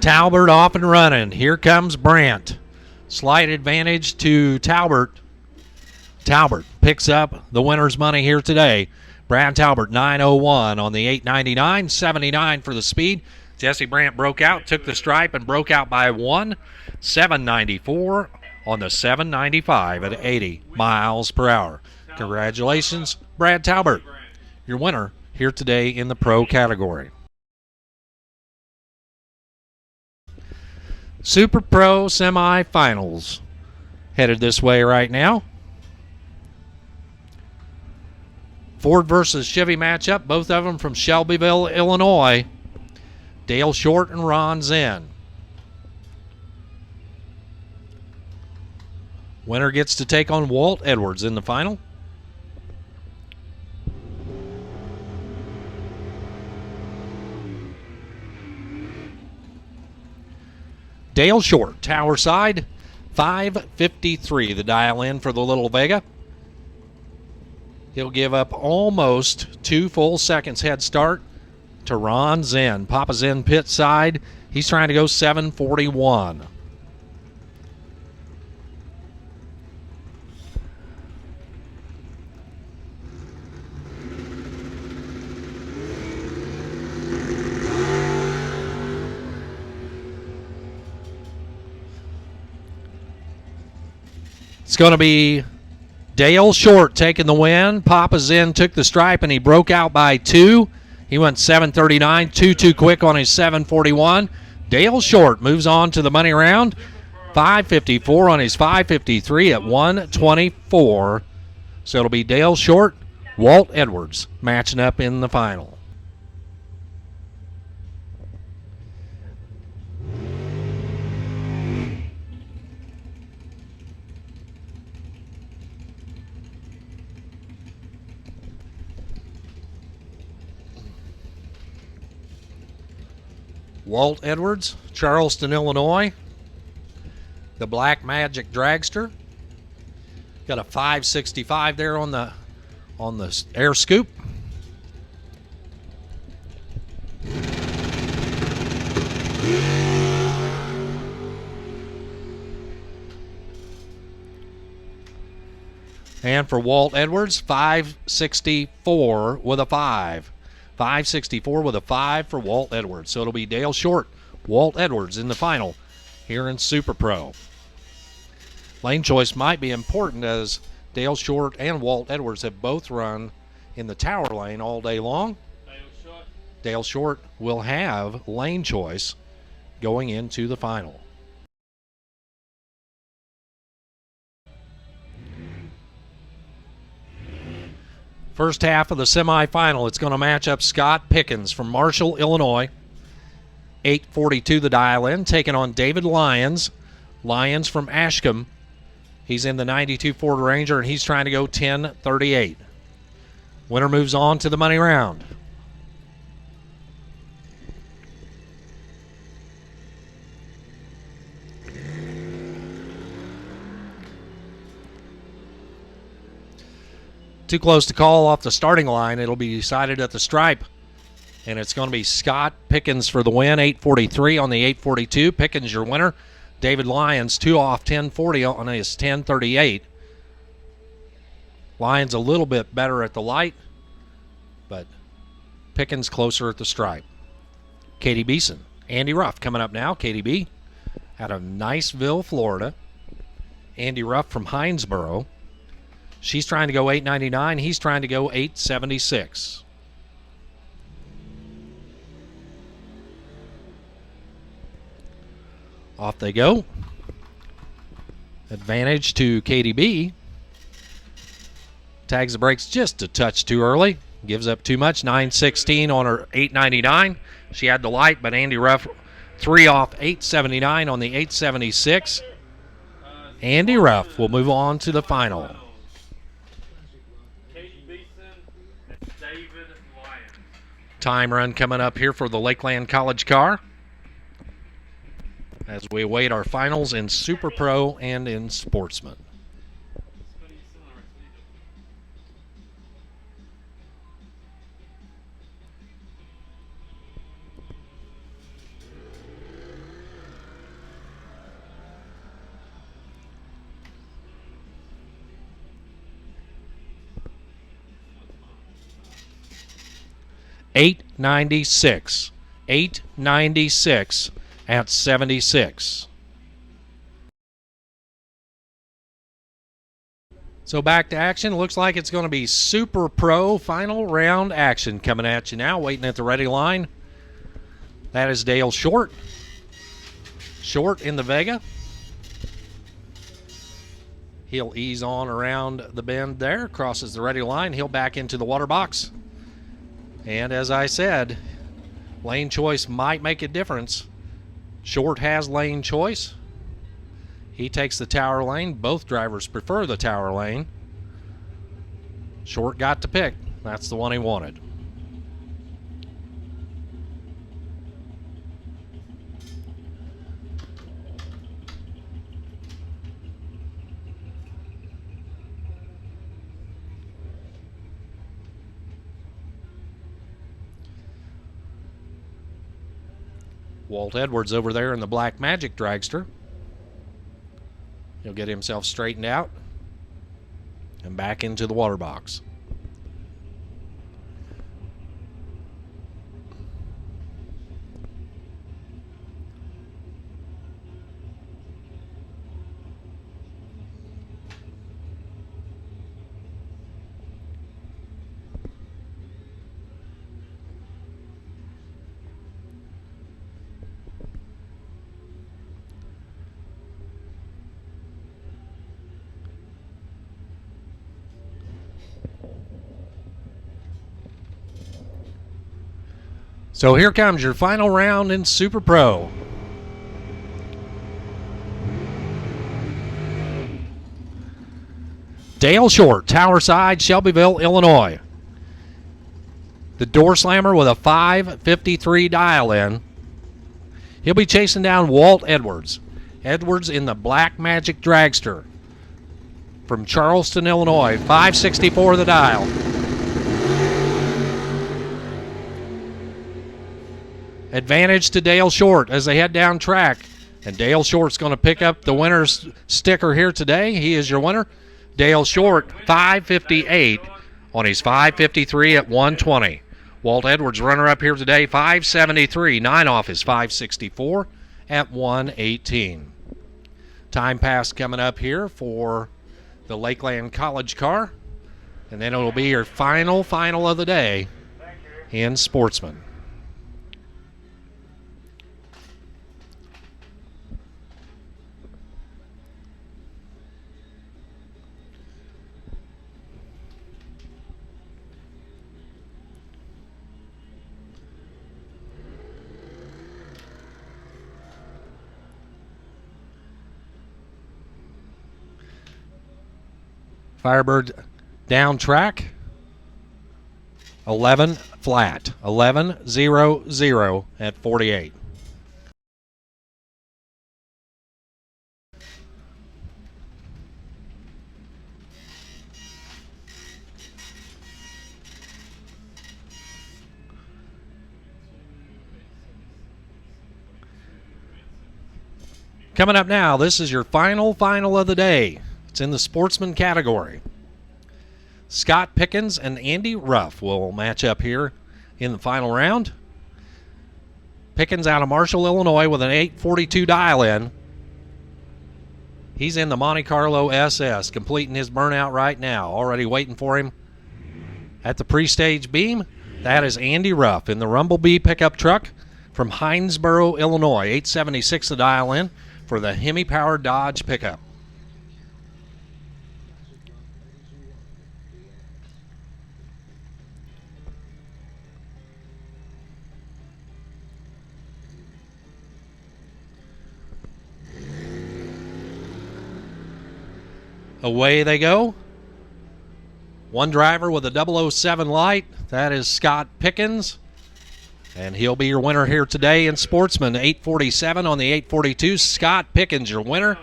Talbert off and running. Here comes Brandt. Slight advantage to Talbert. Talbert picks up the winner's money here today. Brad Talbert, 901 on the 899, 79 for the speed. Jesse Brandt broke out, took the stripe, and broke out by 1, 794 on the 795 at 80 miles per hour. Congratulations, Brad Talbert, your winner here today in the pro category. Super Pro semifinals headed this way right now. Ford versus Chevy matchup, both of them from Shelbyville, Illinois. Dale Short and Ron Zinn. Winner gets to take on Walt Edwards in the final. Dale Short, tower side, 553 the dial in for the Little Vega. He'll give up almost 2 full seconds head start to Ron Zinn. Papa Zinn pit side, he's trying to go 741. It's going to be Dale Short taking the win. Papa Zinn took the stripe and he broke out by 2. He went 739, too quick on his 741. Dale Short moves on to the money round. 554 on his 553 at 124. So it'll be Dale Short, Walt Edwards matching up in the final. Walt Edwards, Charleston, Illinois. The Black Magic Dragster. Got a 565 there on the air scoop. And for Walt Edwards, 564 with a 5. 564 with a 5 for Walt Edwards. So it'll be Dale Short, Walt Edwards in the final here in Super Pro. Lane choice might be important as Dale Short and Walt Edwards have both run in the tower lane all day long. Dale Short will have lane choice going into the final. First half of the semifinal, it's going to match up Scott Pickens from Marshall, Illinois. 8:42 the dial in, taking on David Lyons. Lyons from Ashcombe. He's in the 92 Ford Ranger, and he's trying to go 10:38. Winner moves on to the money round. Too close to call off the starting line. It'll be decided at the stripe. And it's going to be Scott Pickens for the win, 8:43 on the 8:42. Pickens, your winner. David Lyons, 2 off 10:40 on his 10:38. Lyons a little bit better at the light, but Pickens closer at the stripe. Katie Beeson, Andy Ruff coming up now. Katie B out of Niceville, Florida. Andy Ruff from Hinesboro. She's trying to go 899. He's trying to go 876. Off they go. Advantage to KDB. Tags the brakes just a touch too early. Gives up too much. 916 on her 899. She had the light, but Andy Ruff 3 off 879 on the 876. Andy Ruff will move on to the final. Katie Beeson and David Lyons. Time run coming up here for the Lakeland College car as we await our finals in Super Pro and in Sportsman. 896. 896 at 76. So back to action. Looks like it's going to be Super Pro final round action coming at you now. Waiting at the ready line. That is Dale Short. Short in the Vega. He'll ease on around the bend there. Crosses the ready line. He'll back into the water box. And as I said, lane choice might make a difference. Short has lane choice. He takes the tower lane. Both drivers prefer the tower lane. Short got to pick. That's the one he wanted. Walt Edwards over there in the Black Magic dragster. He'll get himself straightened out and back into the water box. So here comes your final round in Super Pro. Dale Short, Tower Side, Shelbyville, Illinois. The door slammer with a 553 dial-in. He'll be chasing down Walt Edwards. Edwards in the Black Magic dragster from Charleston, Illinois. 564 the dial. Advantage to Dale Short as they head down track. And Dale Short's going to pick up the winner's sticker here today. He is your winner. Dale Short, 558 on his 553 at 120. Walt Edwards, runner-up here today, 573, 9 off his 564 at 118. Time pass coming up here for the Lakeland College car. And then it'll be your final of the day in Sportsman. Firebird down track. 11 flat. 11-0-0 at 48. Coming up now, this is your final of the day. It's in the Sportsman category. Scott Pickens and Andy Ruff will match up here in the final round. Pickens out of Marshall, Illinois with an 842 dial-in. He's in the Monte Carlo SS, completing his burnout right now. Already waiting for him at the pre-stage beam. That is Andy Ruff in the Rumblebee pickup truck from Hinesboro, Illinois. 876 to dial in for the Hemi-powered Dodge pickup. Away they go. One driver with a 007 light. That is Scott Pickens. And he'll be your winner here today in Sportsman. 847 on the 842. Scott Pickens, your winner.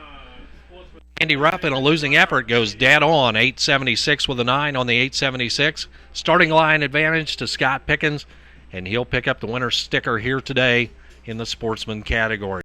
Andy Rupp in a losing effort goes dead on. 876 with a 9 on the 876. Starting line advantage to Scott Pickens. And he'll pick up the winner's sticker here today in the Sportsman category.